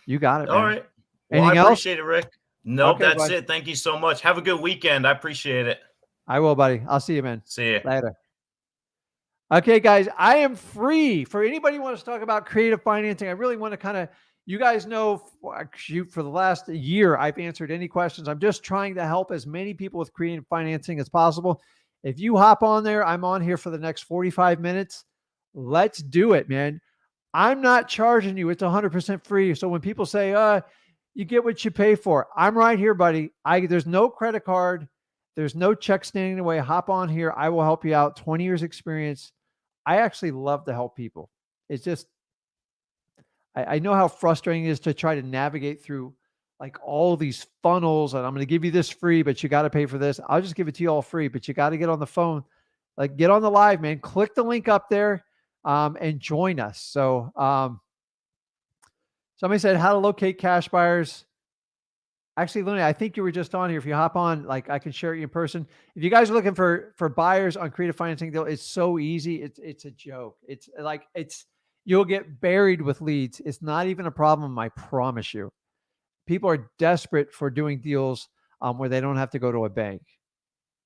you got it. All man. right. Well, Anything I else? appreciate it, Rick. Nope, that's it. Thank you so much. Have a good weekend. I appreciate it. I will, buddy. I'll see you, man. See you later. Okay, guys, I am free for anybody who wants to talk about creative financing. I really want to you guys know, for the last year, I've answered any questions. I'm just trying to help as many people with creative financing as possible. If you hop on there, I'm on here for the next 45 minutes. Let's do it, man. I'm not charging you. It's 100% free. So when people say, you get what you pay for, I'm right here, buddy. There's no credit card. There's no check standing in the way. Hop on here. I will help you out. 20 years experience. I actually love to help people. It's just, I know how frustrating it is to try to navigate through all these funnels, and I'm going to give you this free, but you got to pay for this. I'll just give it to you all free, but you got to get on the phone. Like, get on the live, man. Click the link up there and join us. So somebody said how to locate cash buyers. Actually, Looney, I think you were just on here. If you hop on, like, I can share it in person. If you guys are looking for buyers on creative financing deal, it's so easy. It's a joke. It's like, you'll get buried with leads. It's not even a problem. I promise you. People are desperate for doing deals where they don't have to go to a bank.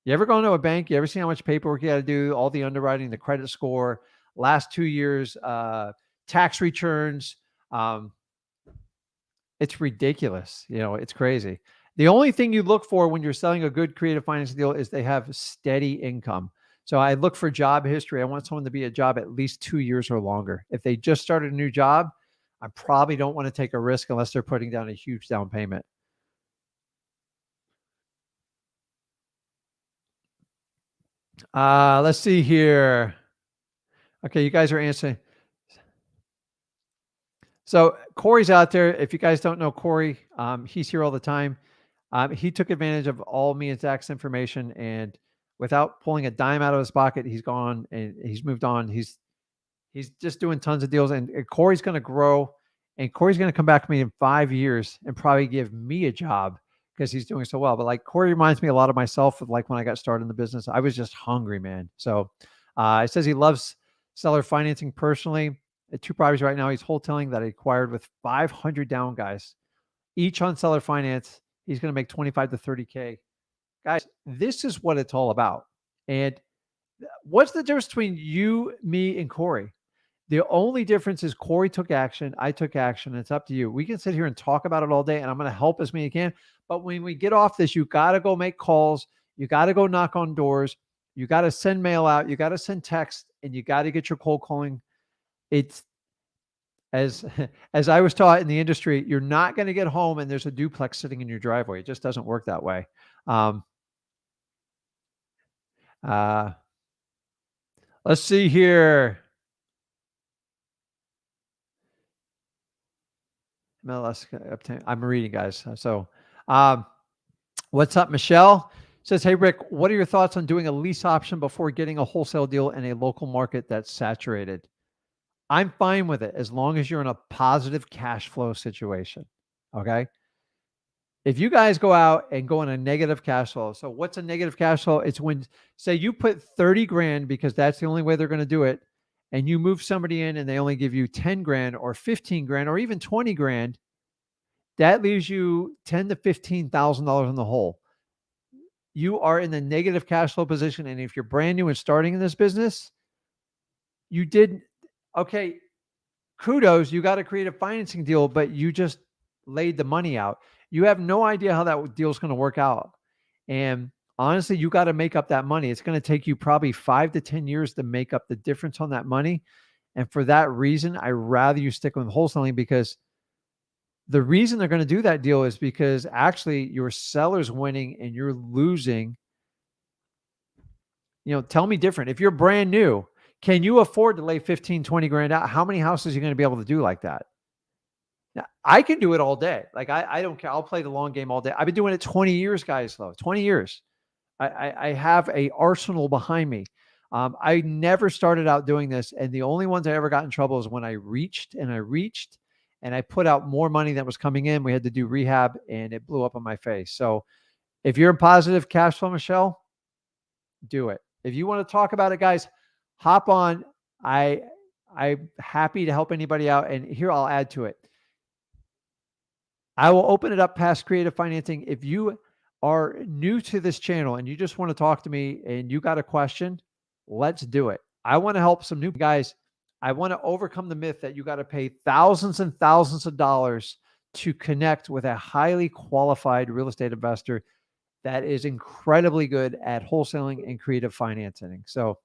You ever go into a bank? You ever see how much paperwork you got to do? All the underwriting, the credit score, last 2 years, tax returns. It's ridiculous. It's crazy. The only thing you look for when you're selling a good creative financing deal is they have steady income. So I look for job history. I want someone to be at a job at least 2 years or longer. If they just started a new job, I probably don't want to take a risk unless they're putting down a huge down payment. Let's see here. Okay, you guys are answering. So Corey's out there. If you guys don't know Corey, he's here all the time. He took advantage of all me and Zach's information, and without pulling a dime out of his pocket, he's gone and he's moved on. He's just doing tons of deals, and Corey's going to grow, and Corey's going to come back to me in 5 years and probably give me a job because he's doing so well. But like, Corey reminds me a lot of myself of like when I got started in the business. I was just hungry, man. So he says he loves seller financing personally. At 2 properties right now, he's wholesaling that he acquired with 500 down, guys. Each on seller finance, he's going to make 25 to 30K. Guys, this is what it's all about. And what's the difference between you, me, and Corey? The only difference is Corey took action. I took action. It's up to you. We can sit here and talk about it all day, and I'm going to help as many as I can. But when we get off this, you got to go make calls. You got to go knock on doors. You got to send mail out. You got to send text, and you got to get your cold calling. It's as I was taught in the industry, you're not going to get home and there's a duplex sitting in your driveway. It just doesn't work that way. Let's see here. I'm reading, guys. So, what's up, Michelle? Says, hey, Rick, what are your thoughts on doing a lease option before getting a wholesale deal in a local market that's saturated? I'm fine with it as long as you're in a positive cash flow situation. Okay. If you guys go out and go in a negative cash flow. So what's a negative cash flow? It's when, say, you put 30 grand because that's the only way they're going to do it. And you move somebody in and they only give you 10 grand or 15 grand or even 20 grand. That leaves you $10,000 to $15,000 in the hole. You are in the negative cash flow position. And if you're brand new and starting in this business, you did, okay, kudos, you got to create a financing deal, but you just laid the money out. You have no idea how that deal is going to work out. And honestly, you got to make up that money. It's going to take you probably 5 to 10 years to make up the difference on that money. And for that reason, I rather you stick with wholesaling, because the reason they're going to do that deal is because actually your seller's winning and you're losing. Tell me different. If you're brand new, can you afford to lay 15, 20 grand out? How many houses are you going to be able to do like that? Now, I can do it all day. Like, I don't care. I'll play the long game all day. I've been doing it 20 years, guys, though. 20 years. I have a arsenal behind me. I never started out doing this. And the only ones I ever got in trouble is when I reached and I put out more money that was coming in. We had to do rehab and it blew up on my face. So if you're in positive cash flow, Michelle, do it. If you want to talk about it, guys, hop on. I'm happy to help anybody out. And here, I'll add to it. I will open it up past creative financing. If you are new to this channel and you just want to talk to me and you got a question, let's do it. I want to help some new guys. I want to overcome the myth that you got to pay thousands and thousands of dollars to connect with a highly qualified real estate investor that is incredibly good at wholesaling and creative financing. So,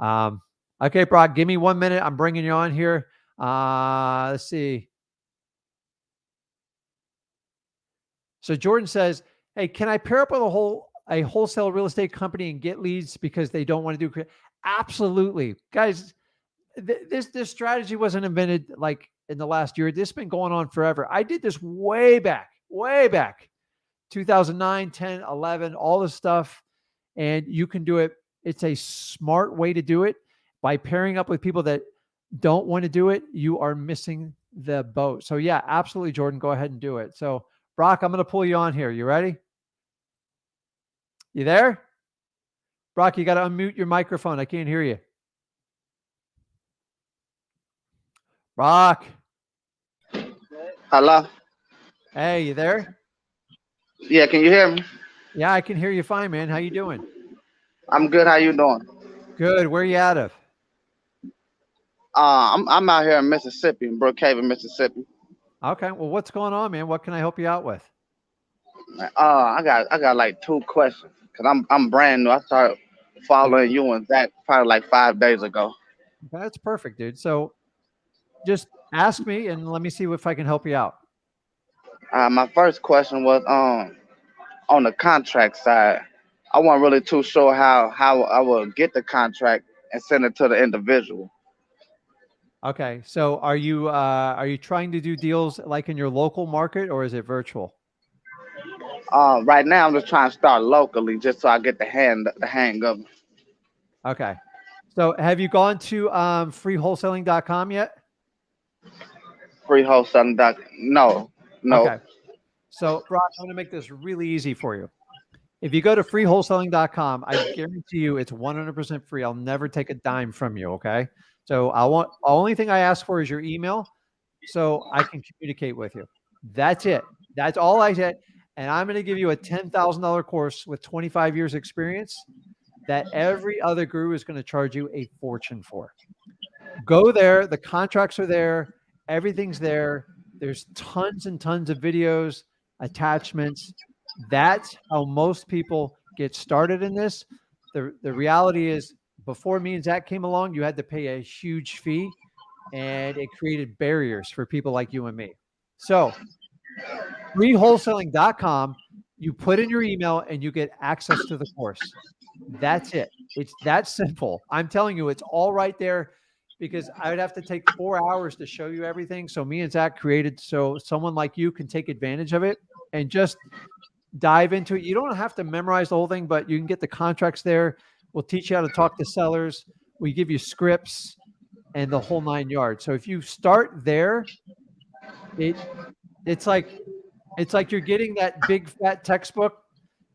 okay, Brock, give me 1 minute. I'm bringing you on here. Let's see. So Jordan says, hey, can I pair up with a wholesale real estate company and get leads because they don't want to do? Absolutely. Guys, this strategy wasn't invented like in the last year. This has been going on forever. I did this way back, 2009, 10, 11, all this stuff. And you can do it. It's a smart way to do it. By pairing up with people that don't want to do it, you are missing the boat. So yeah, absolutely, Jordan, go ahead and do it. So Brock, I'm going to pull you on here. You ready? You there? Brock, you got to unmute your microphone. I can't hear you. Brock. Hello? Hey, you there? Yeah, can you hear me? Yeah, I can hear you fine, man. How you doing? I'm good. How you doing? Good. Where you out of? I'm out here in Mississippi, in Brookhaven, Mississippi. Okay. Well, what's going on, man? What can I help you out with? I got like 2 questions because I'm brand new. I started following you and Zach probably like 5 days ago. That's perfect, dude. So just ask me and let me see if I can help you out. My first question was on the contract side. I wasn't really too sure how I would get the contract and send it to the individual. Okay. So are you trying to do deals like in your local market, or is it virtual? Right now I'm just trying to start locally just so I get the hang of it. Okay. So have you gone to freewholesaling.com yet? Free wholesaling doc. No. Okay. So Brock, I'm going to make this really easy for you. If you go to freewholesaling.com, I guarantee you it's 100% free. I'll never take a dime from you. Okay. So only thing I ask for is your email so I can communicate with you. That's it. That's all I said. And I'm going to give you a $10,000 course with 25 years experience that every other guru is going to charge you a fortune for. Go there. The contracts are there. Everything's there. There's tons and tons of videos, attachments. That's how most people get started in this. The reality is, before me and Zach came along, you had to pay a huge fee, and it created barriers for people like you and me. So freewholesaling.com, you put in your email and you get access to the course. That's it. It's that simple. I'm telling you, it's all right there, because I would have to take 4 hours to show you everything. So me and Zach created so someone like you can take advantage of it and just dive into it. You don't have to memorize the whole thing, but you can get the contracts there. We'll teach you how to talk to sellers. We give you scripts and the whole 9 yards. So if you start there, it's like you're getting that big fat textbook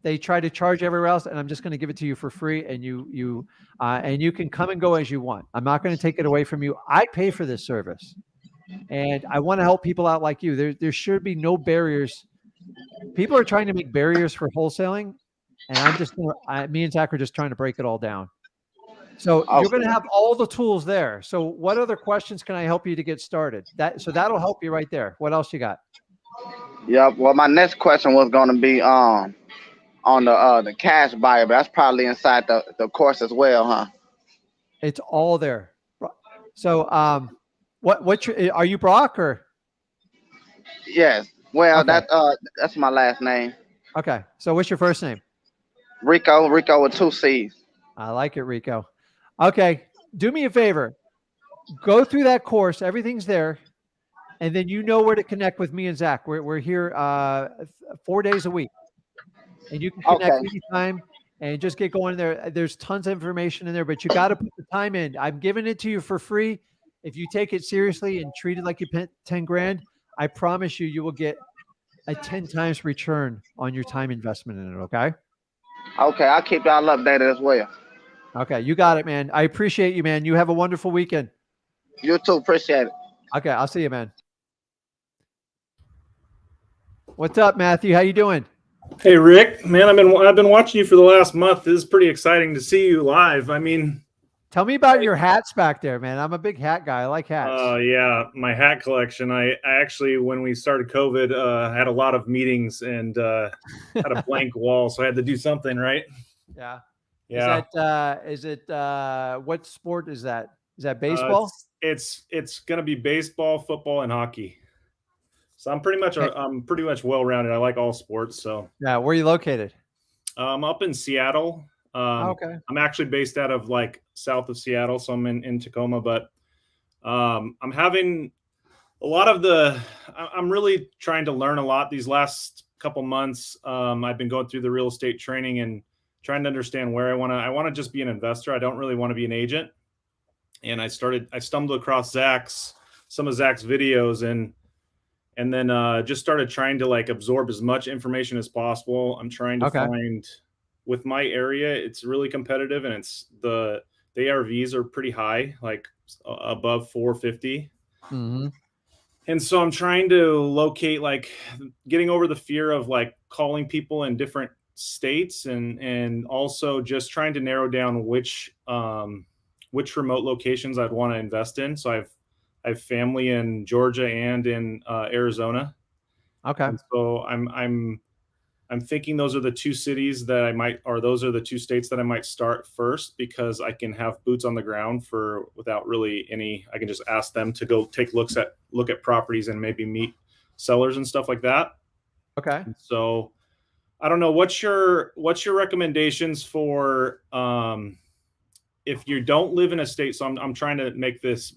they try to charge everywhere else, and I'm just going to give it to you for free, and you can come and go as you want. I'm not going to take it away from you. I pay for this service, and I want to help people out like you. There should be no barriers. People are trying to make barriers for wholesaling, and me and Zach are just trying to break it all down. So you're going to have all the tools there. So what other questions can I help you to get started? That'll help you right there. What else you got? Yeah. Well, my next question was going to be on the cash buyer, but that's probably inside the course as well, huh? It's all there. So are you Brock or? Yes. Well, Okay. that's my last name. Okay. So what's your first name? Rico with 2 C's. I like it, Rico. Okay. Do me a favor. Go through that course. Everything's there. And then you know where to connect with me and Zach. We're here 4 days a week. And you can connect anytime and just get going there. There's tons of information in there, but you got to put the time in. I'm giving it to you for free. If you take it seriously and treat it like you spent 10 grand, I promise you will get a 10 times return on your time investment in it. Okay. Okay. I'll keep y'all updated as well. Okay. You got it, man. I appreciate you, man. You have a wonderful weekend. You too. Appreciate it. Okay. I'll see you, man. What's up, Matthew? How you doing? Hey, Rick, man, I've been watching you for the last month. This is pretty exciting to see you live. I mean, tell me about your hats back there, man. I'm a big hat guy. I like hats. Yeah, my hat collection. I actually, when we started COVID, had a lot of meetings and had a blank wall, so I had to do something, right? Yeah. Yeah. Is it what sport is that? Is that baseball? It's gonna be baseball, football, and hockey. So I'm pretty much well-rounded. I like all sports. So yeah, where are you located? I'm up in Seattle. Okay. I'm actually based out of like south of Seattle, so I'm in Tacoma. But I'm having a lot of I'm really trying to learn a lot these last couple months. I've been going through the real estate training, and trying to understand where I want to just be an investor. I don't really want to be an agent. And I stumbled across some of Zach's videos, and then just started trying to like absorb as much information as possible. I'm trying to find, with my area, it's really competitive, and it's the ARVs are pretty high, like above 450. Mm-hmm. And so I'm trying to locate, like, getting over the fear of like calling people in different states, and also just trying to narrow down which remote locations I'd want to invest in. So I have family in Georgia and in Arizona. Okay. And so I'm thinking those are the two cities that those are the two states that I might start first, because I can have boots on the ground without really I can just ask them to go take look at properties and maybe meet sellers and stuff like that. Okay. And so I don't know, what's your recommendations for if you don't live in a state? So I'm trying to make this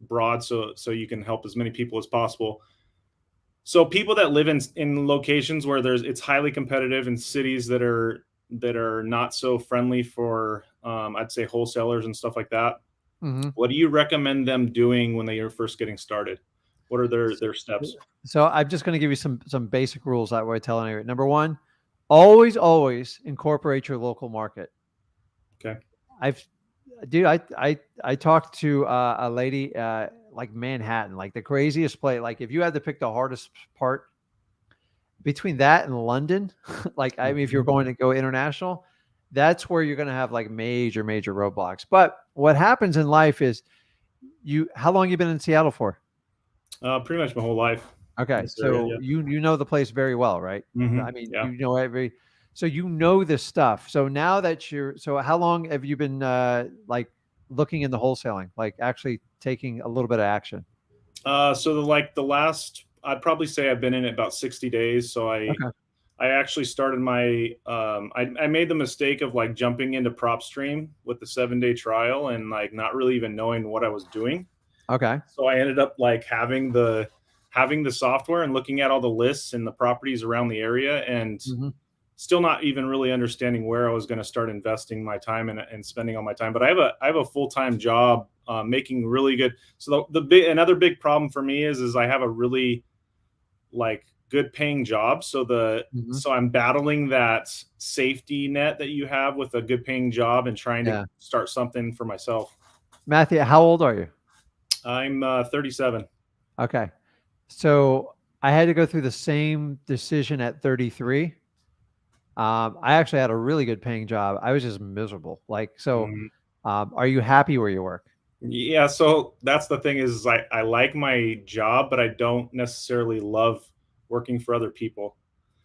broad so you can help as many people as possible. So people that live in locations where it's highly competitive, in cities that are not so friendly for I'd say wholesalers and stuff like that. Mm-hmm. What do you recommend them doing when they are first getting started? What are their steps? So I'm just going to give you some basic rules that way. Telling you, number one, always incorporate your local market. Okay. I talked to a lady like Manhattan, like the craziest place. Like if you had to pick the hardest part between that and London, like I mean, if you're going to go international, that's where you're going to have like major roadblocks. But what happens in life is how long you been in Seattle for? Pretty much my whole life. Okay. So you know the place very well, right? Mm-hmm. I mean, you know so you know this stuff. So now that so how long have you been like looking into wholesaling, like actually taking a little bit of action? So the last, I'd probably say I've been in it about 60 days. So I actually started I made the mistake of like jumping into PropStream with the 7-day trial and like not really even knowing what I was doing. Okay. So I ended up like having the software and looking at all the lists and the properties around the area, and still not even really understanding where I was going to start investing my time and spending all my time. But I have a full-time job making really good. So another big problem for me is I have a really like good paying job. So so I'm battling that safety net that you have with a good paying job and trying to start something for myself. Matthew, how old are you? I'm 37. Okay. So I had to go through the same decision at 33. I actually had a really good paying job. I was just miserable. Like, so are you happy where you work? Yeah. So that's the thing is I like my job, but I don't necessarily love working for other people.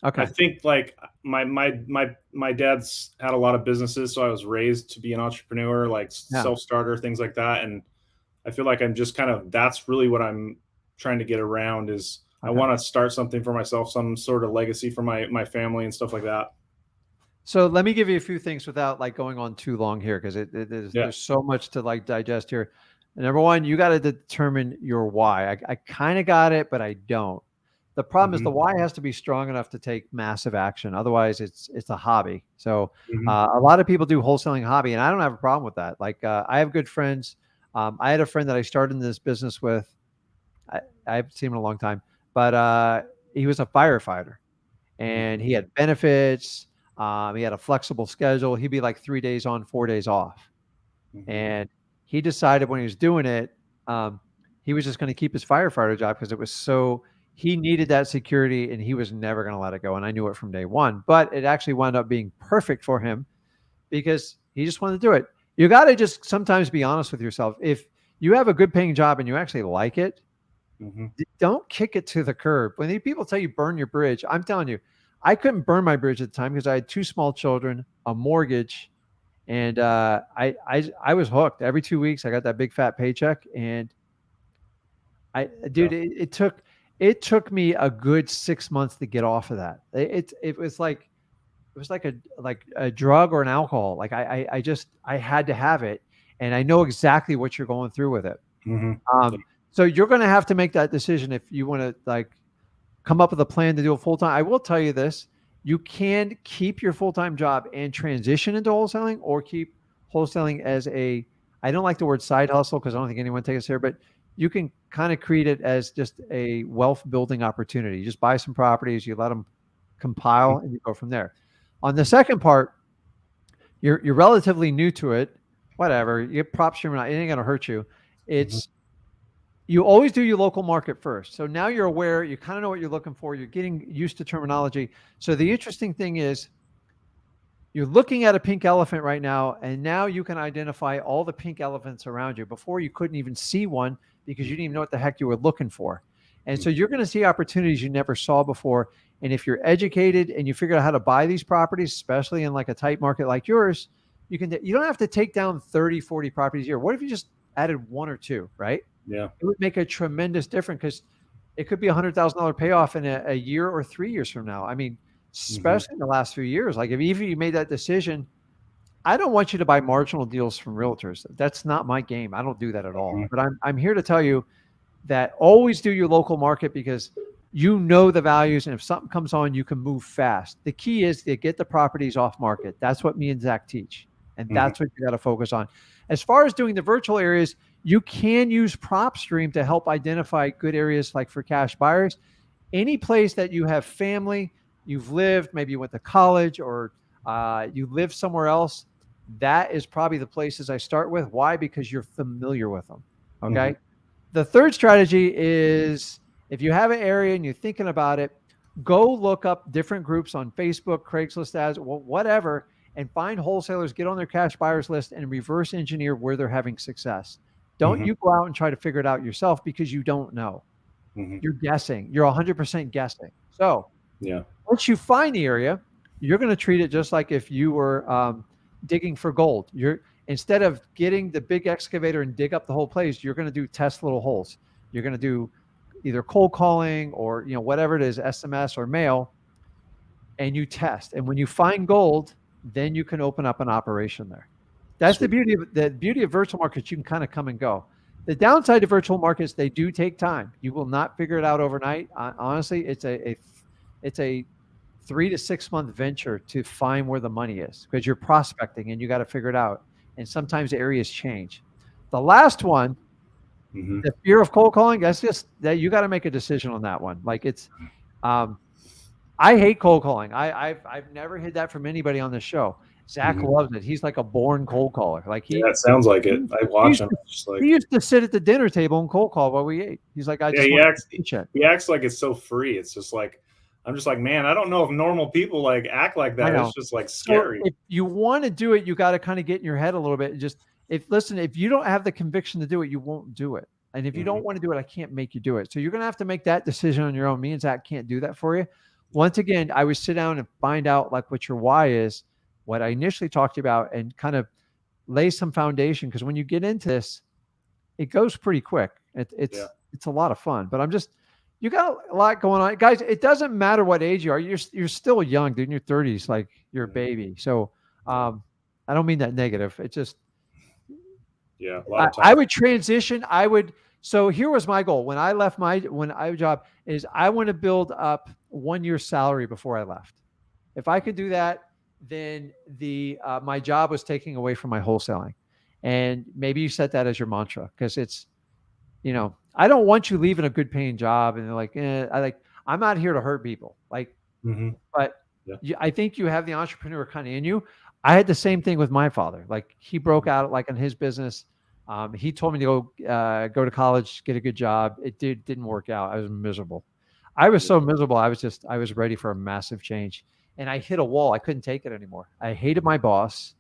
Okay. I think like my dad's had a lot of businesses, so I was raised to be an entrepreneur, like self-starter, things like that. And I feel like I'm just that's really what I'm trying to get around is I want to start something for myself, some sort of legacy for my family and stuff like that. So let me give you a few things without like going on too long here, because there's so much to like digest here. Number one, you got to determine your why. I kind of got it, but I don't. The problem is the why has to be strong enough to take massive action. Otherwise, it's a hobby. So a lot of people do wholesaling hobby, and I don't have a problem with that. Like I have good friends. I had a friend that I started in this business with. I haven't seen him in a long time, but he was a firefighter, and he had benefits. He had a flexible schedule. He'd be like 3 days on, 4 days off. And he decided when he was doing it, he was just going to keep his firefighter job because he needed that security and he was never going to let it go. And I knew it from day one, but it actually wound up being perfect for him because he just wanted to do it. You got to just sometimes be honest with yourself. If you have a good paying job and you actually like it, don't kick it to the curb. When people tell you burn your bridge, I'm telling you, I couldn't burn my bridge at the time because I had 2 small children, a mortgage, and I was hooked. Every 2 weeks, I got that big fat paycheck, and it took me a good 6 months to get off of that. It was like a drug or an alcohol. Like I had to have it, and I know exactly what you're going through with it. So you're going to have to make that decision if you want to like come up with a plan to do it full time. I will tell you this: You can keep your full-time job and transition into wholesaling, or keep wholesaling as a, I don't like the word side hustle because I don't think anyone takes us here, but you can kind of create it as just a wealth building opportunity. You just buy some properties, you let them compile, and you go from there. On the second part, you're relatively new to it. Whatever, you get PropStream or not, it ain't gonna hurt you. It's you always do your local market first. So now you're aware, you kind of know what you're looking for, you're getting used to terminology. So the interesting thing is you're looking at a pink elephant right now, and now you can identify all the pink elephants around you. Before, you couldn't even see one because you didn't even know what the heck you were looking for. And so you're going to see opportunities you never saw before. And if you're educated and you figure out how to buy these properties, especially in like a tight market like yours, you don't have to take down 30, 40 properties a year. What if you just added 1 or 2, right? Yeah. It would make a tremendous difference, because it could be $100,000 payoff in a year or 3 years from now. I mean, especially in the last few years. Like, if even you made that decision, I don't want you to buy marginal deals from realtors. That's not my game. I don't do that at all. But I'm here to tell you that always do your local market, because you know the values, and if something comes on, you can move fast. The key is to get the properties off market. That's what me and Zach teach, and that's what you got to focus on. As far as doing the virtual areas, you can use PropStream to help identify good areas, like for cash buyers. Any place that you have family, you've lived, maybe you went to college, or you live somewhere else, that is probably the places I start with. Why? Because you're familiar with them. Okay. The third strategy is, if you have an area and you're thinking about it, go look up different groups on Facebook, Craigslist ads, whatever, and find wholesalers, get on their cash buyers list, and reverse engineer where they're having success. Don't you go out and try to figure it out yourself, because you don't know. You're guessing. You're 100% guessing. So once you find the area, you're going to treat it just like if you were digging for gold. Instead of getting the big excavator and dig up the whole place, you're going to do test little holes. You're going to do either cold calling, or whatever it is, SMS or mail, and you test. And when you find gold, then you can open up an operation there. That's the beauty of virtual markets. You can kind of come and go. The downside to virtual markets, they do take time. You will not figure it out overnight. Honestly, it's a 3 to 6 month venture to find where the money is, because you're prospecting and you got to figure it out. And sometimes the areas change. The last one, the fear of cold calling, that's just that you got to make a decision on that one. Like, it's, I hate cold calling. I've never hid that from anybody on this show. Zach loves it. He's like a born cold caller. Like, that sounds like it. I watch him. He used to sit at the dinner table and cold call while we ate. He's like, he acts like it's so free. It's just like, I'm just like, man, I don't know if normal people like act like that. It's just like scary. So if you want to do it, you got to kind of get in your head a little bit. Just if you don't have the conviction to do it, you won't do it. And if you don't want to do it, I can't make you do it. So you're going to have to make that decision on your own. Me and Zach can't do that for you. Once again, I would sit down and find out like what your why is, what I initially talked about, and kind of lay some foundation. Because when you get into this, it goes pretty quick. It's a lot of fun. But you got a lot going on, guys. It doesn't matter what age you are. You're still young, dude. In your 30s, like, you're a baby. So I don't mean that negative. It's just, a lot of time. I would transition. So here was my goal when I left my job, is I want to build up 1 year's salary before I left. If I could do that, then my job was taking away from my wholesaling. And maybe you set that as your mantra, because it's, I don't want you leaving a good paying job and they're like, I'm not here to hurt people. Like, but I think you have the entrepreneur kind of in you. I had the same thing with my father. Like, he broke out like in his business. He told me to go to college, get a good job. It didn't work out. I was miserable. I was so miserable. I was ready for a massive change, and I hit a wall. I couldn't take it anymore. I hated my boss.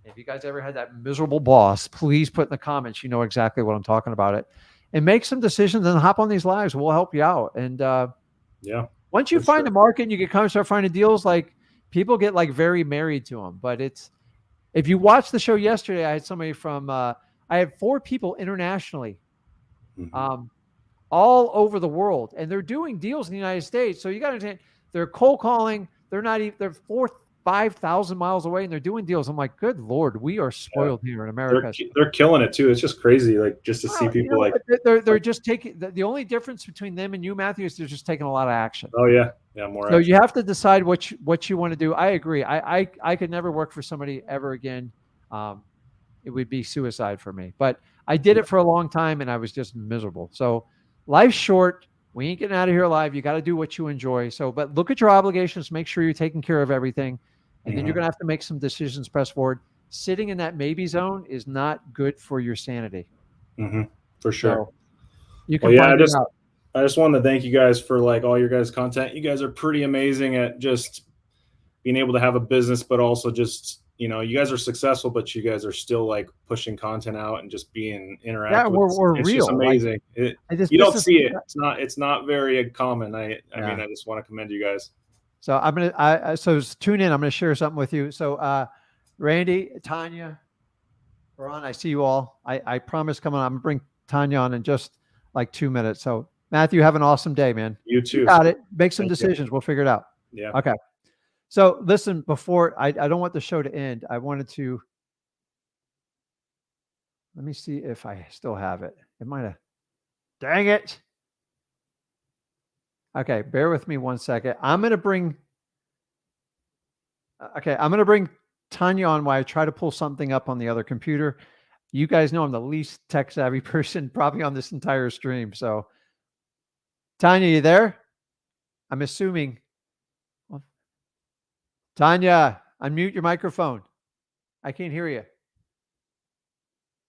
If you guys ever had that miserable boss, please put in the comments. You know exactly what I'm talking about it, and make some decisions and hop on these lives. We'll help you out. And once you find the market and you can kind of start finding deals, like, people get like very married to them. But if you watched the show yesterday, I had somebody from, I had 4 people internationally, all over the world, and they're doing deals in the United States. So you got to understand, they're cold calling. They're not even, they're 5,000 miles away and they're doing deals. I'm like, good Lord, we are spoiled here in America. They're killing it too. It's just crazy. Like just to see Well, people like they're just taking the only difference between them and you, Matthew, is they're just taking a lot of action. oh yeah. Yeah. More. So action. you have to decide what you want to do. I agree. I could never work for somebody ever again. It would be suicide for me, but I did it for a long time and I was just miserable. So life's short. We ain't getting out of here alive. You got to do what you enjoy. So, but look at your obligations, make sure you're taking care of everything. And then you're going to have to make some decisions, press forward. Sitting in that maybe zone is not good for your sanity. For sure. So you can find it out. I just wanted to thank you guys for like all your guys' content. You guys are pretty amazing at just being able to have a business, but also just, you know, you guys are successful, but you guys are still like pushing content out and just being interactive. Yeah, we're it's real. just amazing. Like, you don't see it. It's not very common. I mean, I just want to commend you guys. So so tune in. I'm going to share something with you. So Randy, Tanya, Ron, I see you all. I promise coming on. I'm going to bring Tanya on in just like 2 minutes. So Matthew, have an awesome day, man. You too. You got it. Make some decisions. We'll figure it out. Yeah. Okay. So listen, before I don't want the show to end, I wanted to, let me see if I still have it. It might have, dang it. Okay. Bear with me 1 second. I'm going to bring Tanya on while I try to pull something up on the other computer. You guys know I'm the least tech savvy person probably on this entire stream. So Tanya, you there? I'm assuming. Tanya, unmute your microphone. I can't hear you.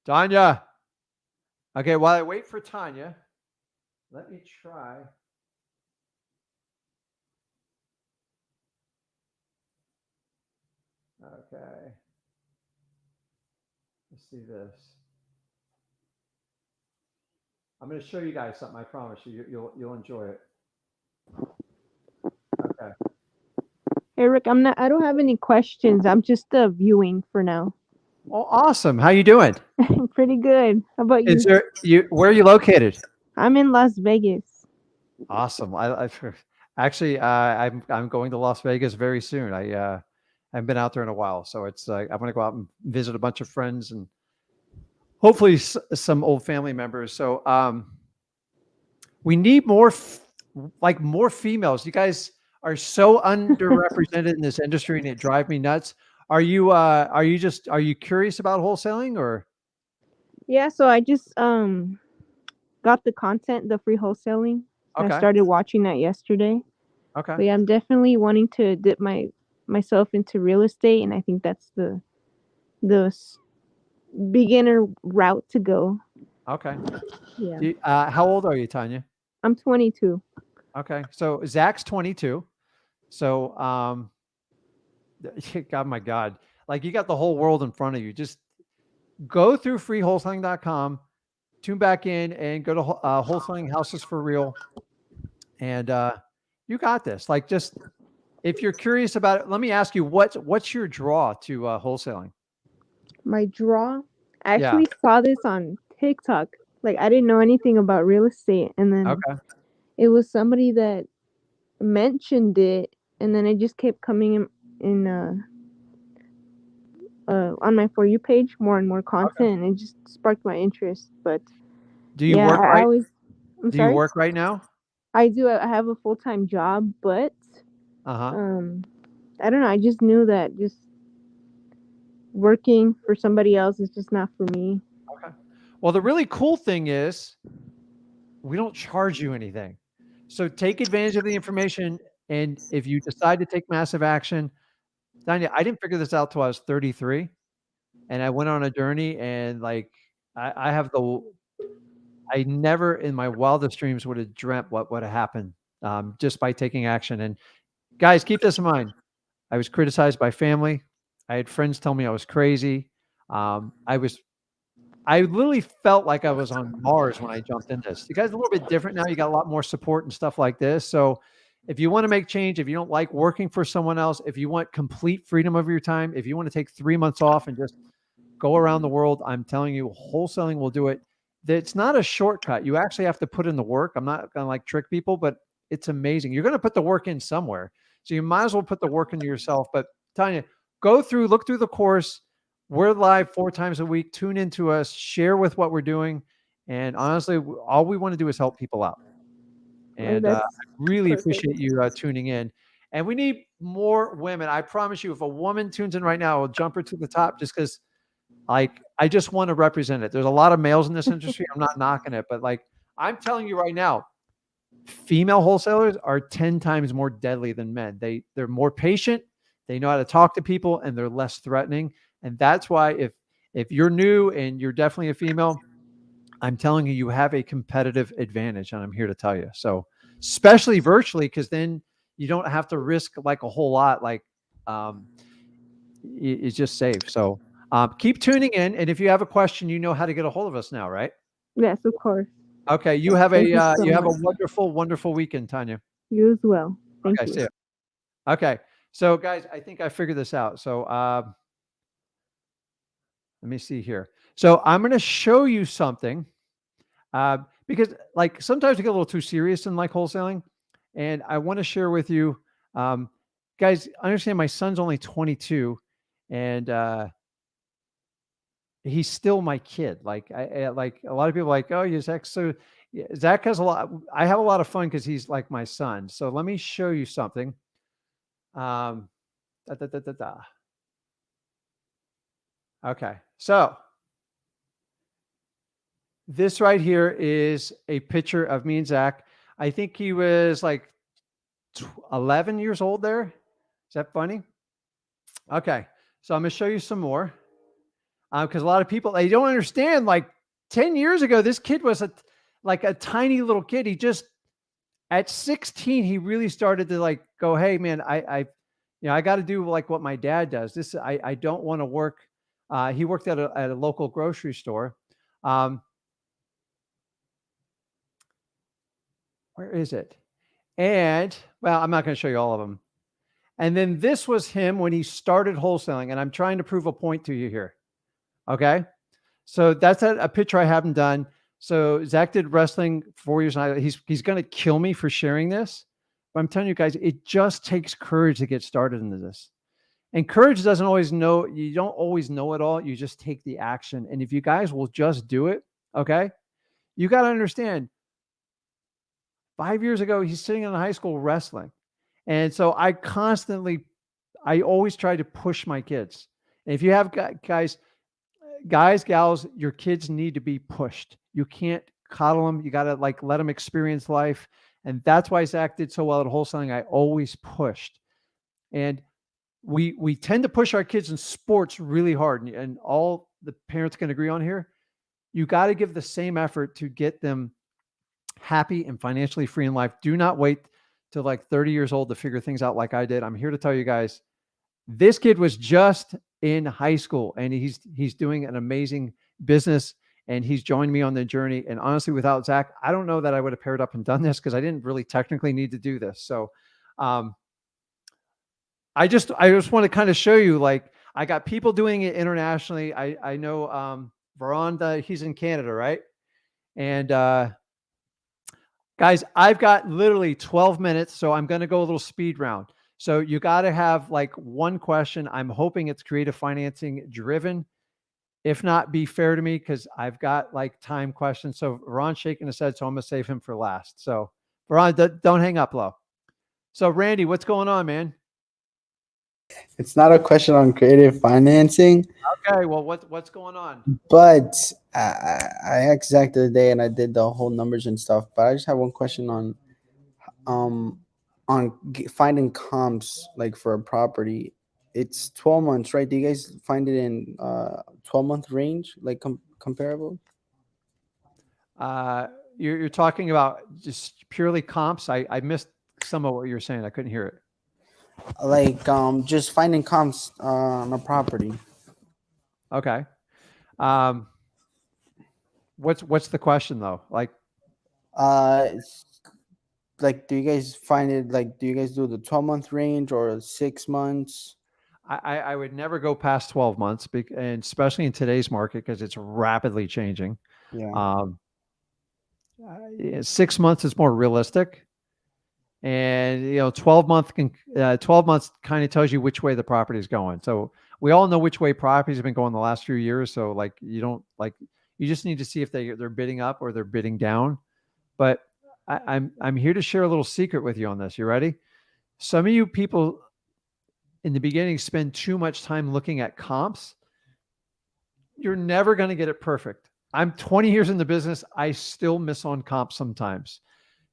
Tanya. Okay, while I wait for Tanya, let me try. Okay. Let's see this. I'm going to show you guys something. I promise you, you'll enjoy it. Okay. Hey Rick, I don't have any questions. I'm just viewing for now. Oh, awesome. How you doing? Pretty good. How about you? Where are you located? I'm in Las Vegas. Awesome. Actually, I'm going to Las Vegas very soon. I haven't been out there in a while, so it's I'm going to go out and visit a bunch of friends and hopefully some old family members. So we need more females. You guys are so underrepresented in this industry, and it drives me nuts. Are you curious about wholesaling or? Yeah, so I just got the content, the free wholesaling. Okay. I started watching that yesterday. Okay. But yeah, I'm definitely wanting to dip myself into real estate, and I think that's the beginner route to go. Okay. Yeah. How old are you, Tanya? I'm 22. Okay. So Zach's 22. So, God, my God, like you got the whole world in front of you. Just go through freewholesaling.com, tune back in and go to Wholesaling Houses for Real. And you got this. Like, just if you're curious about it, let me ask you, what's your draw to wholesaling? My draw? I actually saw this on TikTok. Like, I didn't know anything about real estate. And then it was somebody that mentioned it. And then it just kept coming in on my For You page, more and more content, and it just sparked my interest. But do you work right? Do you work right now? I do. I have a full-time job, but I don't know. I just knew that just working for somebody else is just not for me. Okay. Well, the really cool thing is we don't charge you anything. So take advantage of the information. And if you decide to take massive action, Tanya, I didn't figure this out till I was 33, and I went on a journey. And like, I never in my wildest dreams would have dreamt what would have happened just by taking action. And guys, keep this in mind. I was criticized by family. I had friends tell me I was crazy. I literally felt like I was on Mars when I jumped in this. You guys are a little bit different now. You got a lot more support and stuff like this. So if you want to make change, if you don't like working for someone else, if you want complete freedom of your time, if you want to take 3 months off and just go around the world, I'm telling you, wholesaling will do it. It's not a shortcut. You actually have to put in the work. I'm not going to like trick people, but it's amazing. You're going to put the work in somewhere. So you might as well put the work into yourself. But Tanya, go through, look through the course. We're live 4 times a week. Tune into us, share with what we're doing. And honestly, all we want to do is help people out. And I really appreciate you tuning in. And we need more women. I promise you, if a woman tunes in right now, I'll jump her to the top just because I just want to represent it. There's a lot of males in this industry. I'm not knocking it, but like I'm telling you right now, female wholesalers are 10 times more deadly than men. They're more patient. They know how to talk to people and they're less threatening. And that's why if you're new and you're definitely a female, I'm telling you, you have a competitive advantage. And I'm here to tell you. So especially virtually, because then you don't have to risk like a whole lot. Like it's just safe. So keep tuning in. And if you have a question, you know how to get a hold of us now, right? Yes, of course. Okay. You have a you have a wonderful, wonderful weekend, Tanya. You as well. Thank you. See you. Okay. So guys, I think I figured this out. So let me see here. So I'm going to show you something because like sometimes we get a little too serious in like wholesaling, and I want to share with you, guys, understand my son's only 22 and he's still my kid. Like I like a lot of people are like, oh, you're Zach. So Zach has a lot. I have a lot of fun because he's like my son. So let me show you something. Okay. So this right here is a picture of me and Zach. I think he was like 11 years old there. Is that funny? Okay. So I'm going to show you some more. Because a lot of people, they don't understand, like 10 years ago, this kid was like a tiny little kid. He just, at 16, he really started to like go, hey man, I got to do like what my dad does. I don't want to work. He worked at a local grocery store. Where is it? And well, I'm not going to show you all of them. And then this was him when he started wholesaling. And I'm trying to prove a point to you here. Okay. So that's a picture I haven't done. So Zach did wrestling 4 years. And he's going to kill me for sharing this. But I'm telling you guys, it just takes courage to get started into this. And courage doesn't always know. You don't always know it all. You just take the action. And if you guys will just do it, okay, you got to understand 5 years ago, he's sitting in high school wrestling. And so I always try to push my kids. And if you have guys, gals, your kids need to be pushed. You can't coddle them. You got to like let them experience life. And that's why Zach did so well at wholesaling. I always pushed. And we tend to push our kids in sports really hard. And all the parents can agree on here. You got to give the same effort to get them happy and financially free in life. Do not wait till like 30 years old to figure things out like I did. I'm here to tell you guys, this kid was just in high school and he's doing an amazing business and he's joined me on the journey. And honestly, without Zach, I don't know that I would have paired up and done this because I didn't really technically need to do this. So I just want to kind of show you, like, I got people doing it internationally. I know Veron, he's in Canada, right? And guys, I've got literally 12 minutes, so I'm going to go a little speed round. So you got to have like one question. I'm hoping it's creative financing driven. If not, be fair to me because I've got like time questions. So Veron's shaking his head, so I'm going to save him for last. So Veron, don't hang up low. So Randy, what's going on, man? It's not a question on creative financing. Okay, well, what's going on? But I asked Zach the other day, and I did the whole numbers and stuff. But I just have one question on finding comps like for a property. It's 12 months, right? Do you guys find it in 12-month range, like comparable? You're talking about just purely comps. I missed some of what you were saying. I couldn't hear it. Like just finding comps on a property. Okay. What's the question though? Like do you guys find it, like, do you guys do the 12-month range or 6 months? I would never go past 12 months, and especially in today's market because it's rapidly changing. Yeah. 6 months is more realistic. And 12 months kind of tells you which way the property is going. So we all know which way properties have been going the last few years. So like you just need to see if they're bidding up or they're bidding down. But I'm here to share a little secret with you on this. You ready? Some of you people in the beginning spend too much time looking at comps. You're never going to get it perfect. I'm 20 years in the business. I still miss on comps sometimes.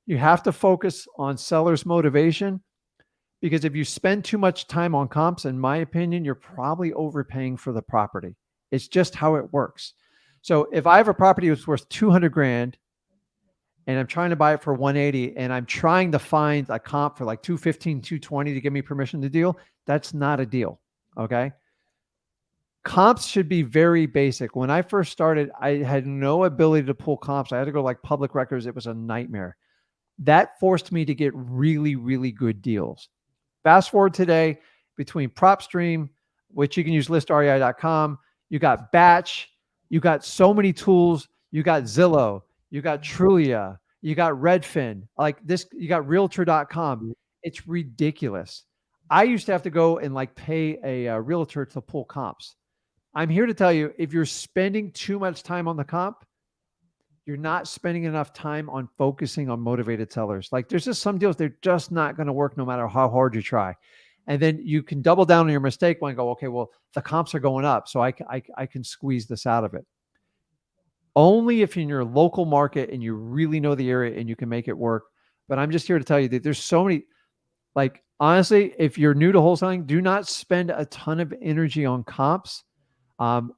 You have to focus on seller's motivation, because if you spend too much time on comps, in my opinion, you're probably overpaying for the property. It's just how it works. So if I have a property that's worth 200 grand and I'm trying to buy it for 180 and I'm trying to find a comp for like 215, 220 to give me permission to deal, that's not a deal. Okay. Comps should be very basic. When I first started, I had no ability to pull comps. I had to go like public records. It was a nightmare. That forced me to get really, really good deals. Fast forward today, between PropStream, which you can use listrei.com, you got Batch, you got so many tools, you got Zillow, you got Trulia, you got Redfin, like this, you got realtor.com. It's ridiculous. I used to have to go and like pay a realtor to pull comps. I'm here to tell you, if you're spending too much time on the comp, you're not spending enough time on focusing on motivated sellers. Like there's just some deals, they're just not going to work no matter how hard you try. And then you can double down on your mistake when you go, okay, well, the comps are going up, so I can squeeze this out of it. Only if you're in your local market and you really know the area and you can make it work. But I'm just here to tell you that there's so many, like, honestly, if you're new to wholesaling, do not spend a ton of energy on comps.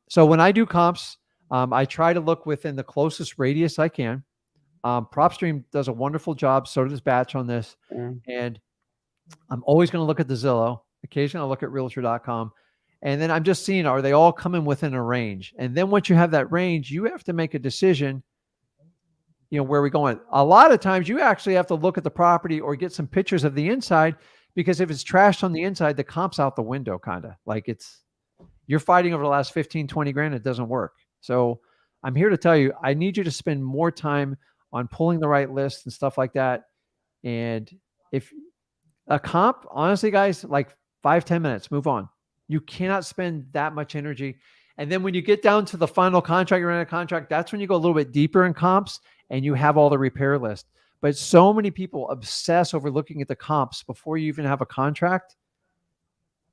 So when I do comps, I try to look within the closest radius I can. PropStream does a wonderful job. So does Batch on this. And I'm always going to look at the Zillow. Occasionally I'll look at realtor.com. And then I'm just seeing, are they all coming within a range? And then once you have that range, you have to make a decision, where we're going. A lot of times you actually have to look at the property or get some pictures of the inside, because if it's trashed on the inside, the comp's out the window, kind of like you're fighting over the last 15, 20 grand. It doesn't work. So I'm here to tell you, I need you to spend more time on pulling the right list and stuff like that. And if a comp, honestly, guys, like 5-10 minutes, move on. You cannot spend that much energy. And then when you get down to the final contract, you're in a contract, that's when you go a little bit deeper in comps and you have all the repair list. But so many people obsess over looking at the comps before you even have a contract.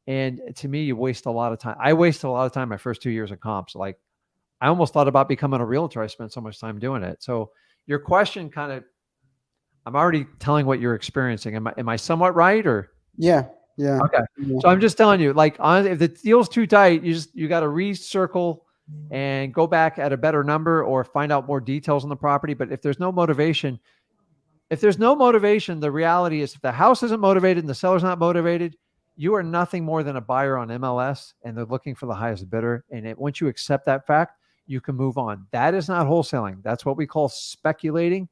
And to me, you waste a lot of time. I wasted a lot of time my first 2 years of comps. Like I almost thought about becoming a realtor. I spent so much time doing it. So your question I'm already telling what you're experiencing. Am I somewhat right or? Yeah. Yeah. Okay. Yeah. So I'm just telling you, like, honestly, if the deal's too tight, you got to recircle and go back at a better number or find out more details on the property. But if there's no motivation, the reality is if the house isn't motivated and the seller's not motivated, you are nothing more than a buyer on MLS and they're looking for the highest bidder. And once you accept that fact, you can move on. That is not wholesaling. That's what we call speculating.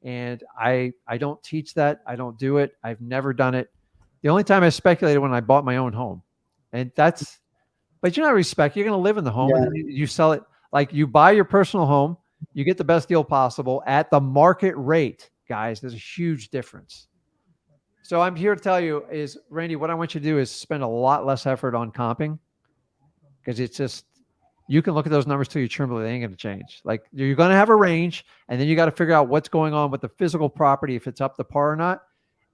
And I don't teach that. I don't do it. I've never done it. The only time I speculated when I bought my own home. And but you're not respect. You're going to live in the home and you sell it. Like you buy your personal home, you get the best deal possible at the market rate. Guys, there's a huge difference. So I'm here to tell you is, Randy, what I want you to do is spend a lot less effort on comping, because it's just, you can look at those numbers till you tremble. They ain't going to change. Like you're going to have a range, and then you got to figure out what's going on with the physical property, if it's up to par or not.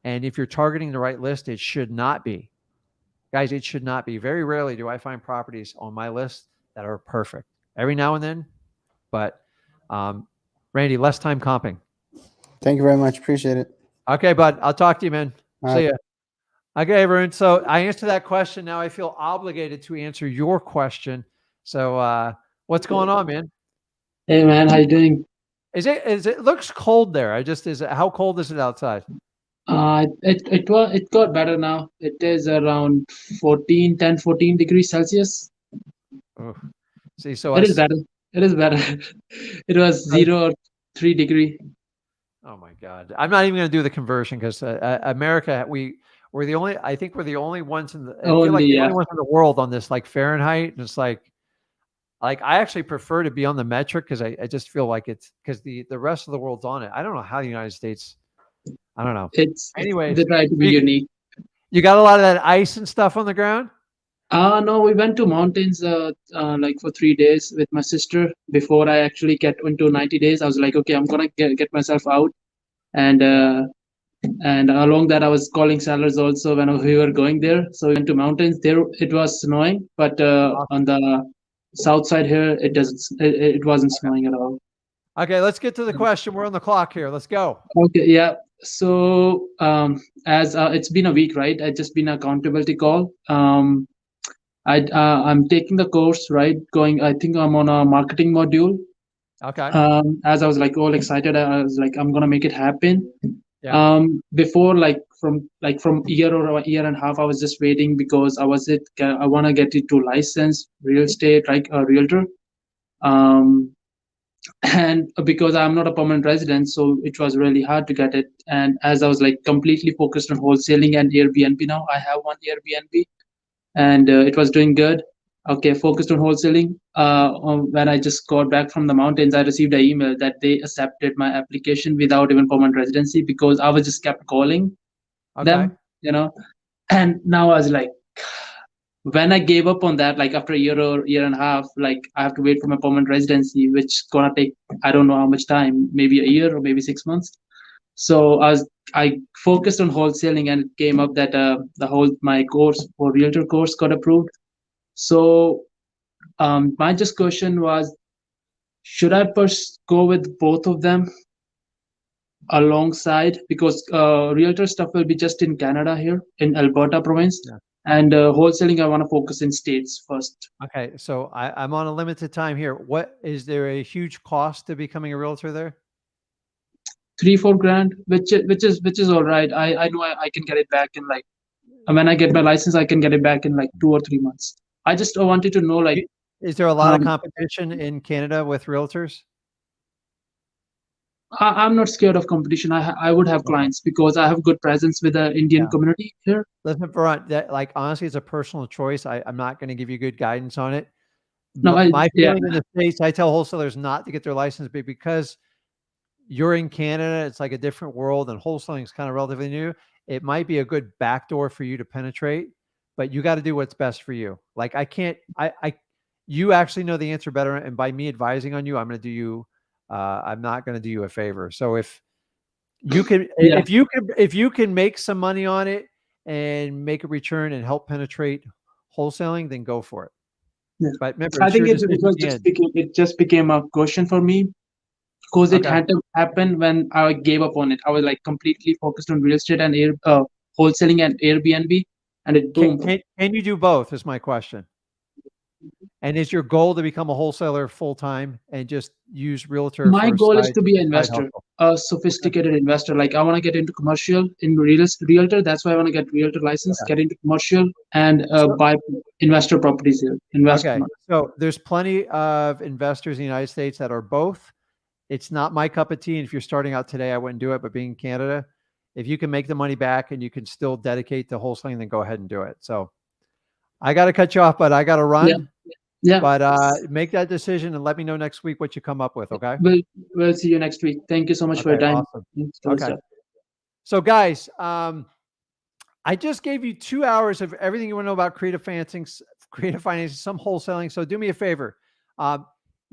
And if you're targeting the right list, it should not be. Guys, it should not be. Very rarely do I find properties on my list that are perfect. Every now and then, but Randy, less time comping. Thank you very much. Appreciate it. Okay, bud. I'll talk to you, man. All See right. ya. Okay, everyone. So I answered that question. Now I feel obligated to answer your question. So what's going on, man? Hey, man. How you doing? It looks cold there. How cold is it outside? It got better now. It is around 14 degrees Celsius. Oh. See, so It is better. It is better. It was 0 or 3 degree. Oh my God. I'm not even going to do the conversion because America, we're the only, I think we're the only ones in the, I feel like the only ones in the world on this, like Fahrenheit. And it's like I actually prefer to be on the metric because I just feel like it's because the rest of the world's on it. I don't know how the United States, I don't know. They try to be unique. You got a lot of that ice and stuff on the ground? No, we went to mountains like for 3 days with my sister. Before I actually get into 90 days, I was like, okay, I'm gonna get myself out. And along that, I was calling sellers also when we were going there. So we went to mountains. There it was snowing, but on the south side here, it wasn't snowing at all. Okay, let's get to the question. We're on the clock here. Let's go. Okay, yeah. So as it's been a week, right? I just been accountability call. I'm taking the course, right? I think I'm on a marketing module. Okay. As I was like all excited, I was like, I'm gonna make it happen. Yeah. Before from year or a year and a half, I was just waiting because I want to get into license real estate, like a realtor. And because I'm not a permanent resident, so it was really hard to get it. And as I was like completely focused on wholesaling and Airbnb now, I have one Airbnb, and it was doing good. Okay, focused on wholesaling. When I just got back from the mountains, I received an email that they accepted my application without even permanent residency because I was just kept calling them, And now I was like, when I gave up on that, like after a year or year and a half, like I have to wait for my permanent residency, which is gonna take, I don't know how much time, maybe a year or maybe 6 months. So I focused on wholesaling, and it came up that my course for realtor course got approved. So my just question was, should I go with both of them alongside, because realtor stuff will be just in Canada here in Alberta province. Yeah. And wholesaling, I want to focus in states first. Okay, so I'm on a limited time here. What is there a huge cost to becoming a realtor there? 3-4 grand, which is all right. I know I can get it back in like, when I get my license, I can get it back in like 2 or 3 months. I just wanted to know, like, is there a lot of competition in Canada with realtors? I'm not scared of competition. I would have clients because I have good presence with the Indian community here. Listen, Varun, that, like, honestly, it's a personal choice. I'm not going to give you good guidance on it. No, my feeling in the States, I tell wholesalers not to get their license, but because you're in Canada, it's like a different world, and wholesaling is kind of relatively new. It might be a good backdoor for you to penetrate, but you got to do what's best for you. Like, you actually know the answer better, and by me advising on you, I'm going to do you. I'm not going to do you a favor. So if you can, if you can make some money on it and make a return and help penetrate wholesaling, then go for it. Yeah. But remember, I think it just became a question for me because it had to happen when I gave up on it. I was like completely focused on real estate and wholesaling and Airbnb, and it boom. Can you do both? Is my question. And is your goal to become a wholesaler full time and just use realtor? My goal is to be an investor, a sophisticated investor. Like I want to get into commercial in realtor. That's why I want to get realtor license, get into commercial, and buy investor properties here. So there's plenty of investors in the United States that are both. It's not my cup of tea. And if you're starting out today, I wouldn't do it. But being in Canada, if you can make the money back and you can still dedicate to wholesaling, then go ahead and do it. So I got to cut you off, but I got to run. Yeah. But make that decision and let me know next week what you come up with. Okay. We'll see you next week. Thank you so much for your time. Awesome. Okay. So guys, I just gave you 2 hours of everything you want to know about creative financing, some wholesaling. So do me a favor.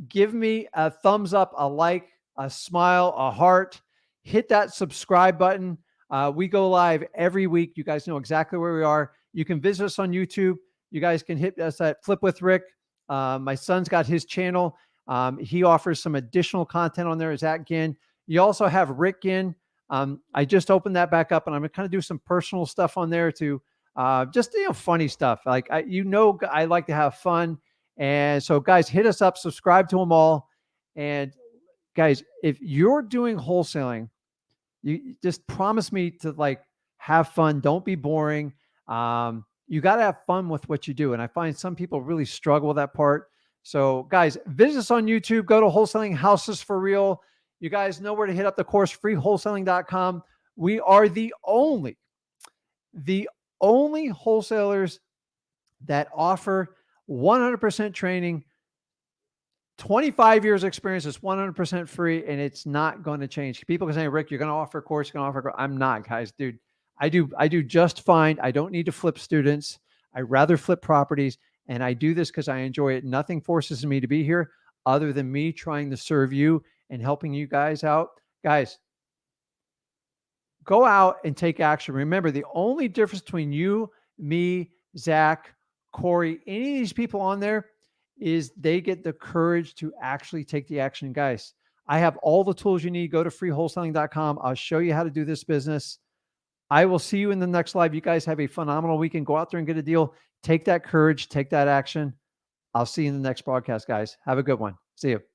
Give me a thumbs up, a like, a smile, a heart. Hit that subscribe button. We go live every week. You guys know exactly where we are. You can visit us on YouTube. You guys can hit us at Flip with Rick. My son's got his channel. He offers some additional content on there. Is that Ginn? You also have Rick Ginn. I just opened that back up, and I'm going to kind of do some personal stuff on there too. Just, funny stuff. Like, I like to have fun. And so guys, hit us up, subscribe to them all. And guys, if you're doing wholesaling, you just promise me to like have fun. Don't be boring. You got to have fun with what you do. And I find some people really struggle with that part. So guys, visit us on YouTube, go to Wholesaling Houses for Real. You guys know where to hit up the course, freewholesaling.com. We are the only wholesalers that offer 100% training 25 years experience. It's 100% free, and it's not going to change. People can say, Rick, you're going to offer a course. You're going to offer a course. I'm not, guys, dude. I do just fine. I don't need to flip students. I rather flip properties, and I do this because I enjoy it. Nothing forces me to be here other than me trying to serve you and helping you guys out. Guys, go out and take action. Remember, the only difference between you, me, Zach, Corey, any of these people on there is they get the courage to actually take the action. Guys, I have all the tools you need. Go to freewholesaling.com. I'll show you how to do this business. I will see you in the next live. You guys have a phenomenal weekend. Go out there and get a deal. Take that courage. Take that action. I'll see you in the next broadcast, guys. Have a good one. See you.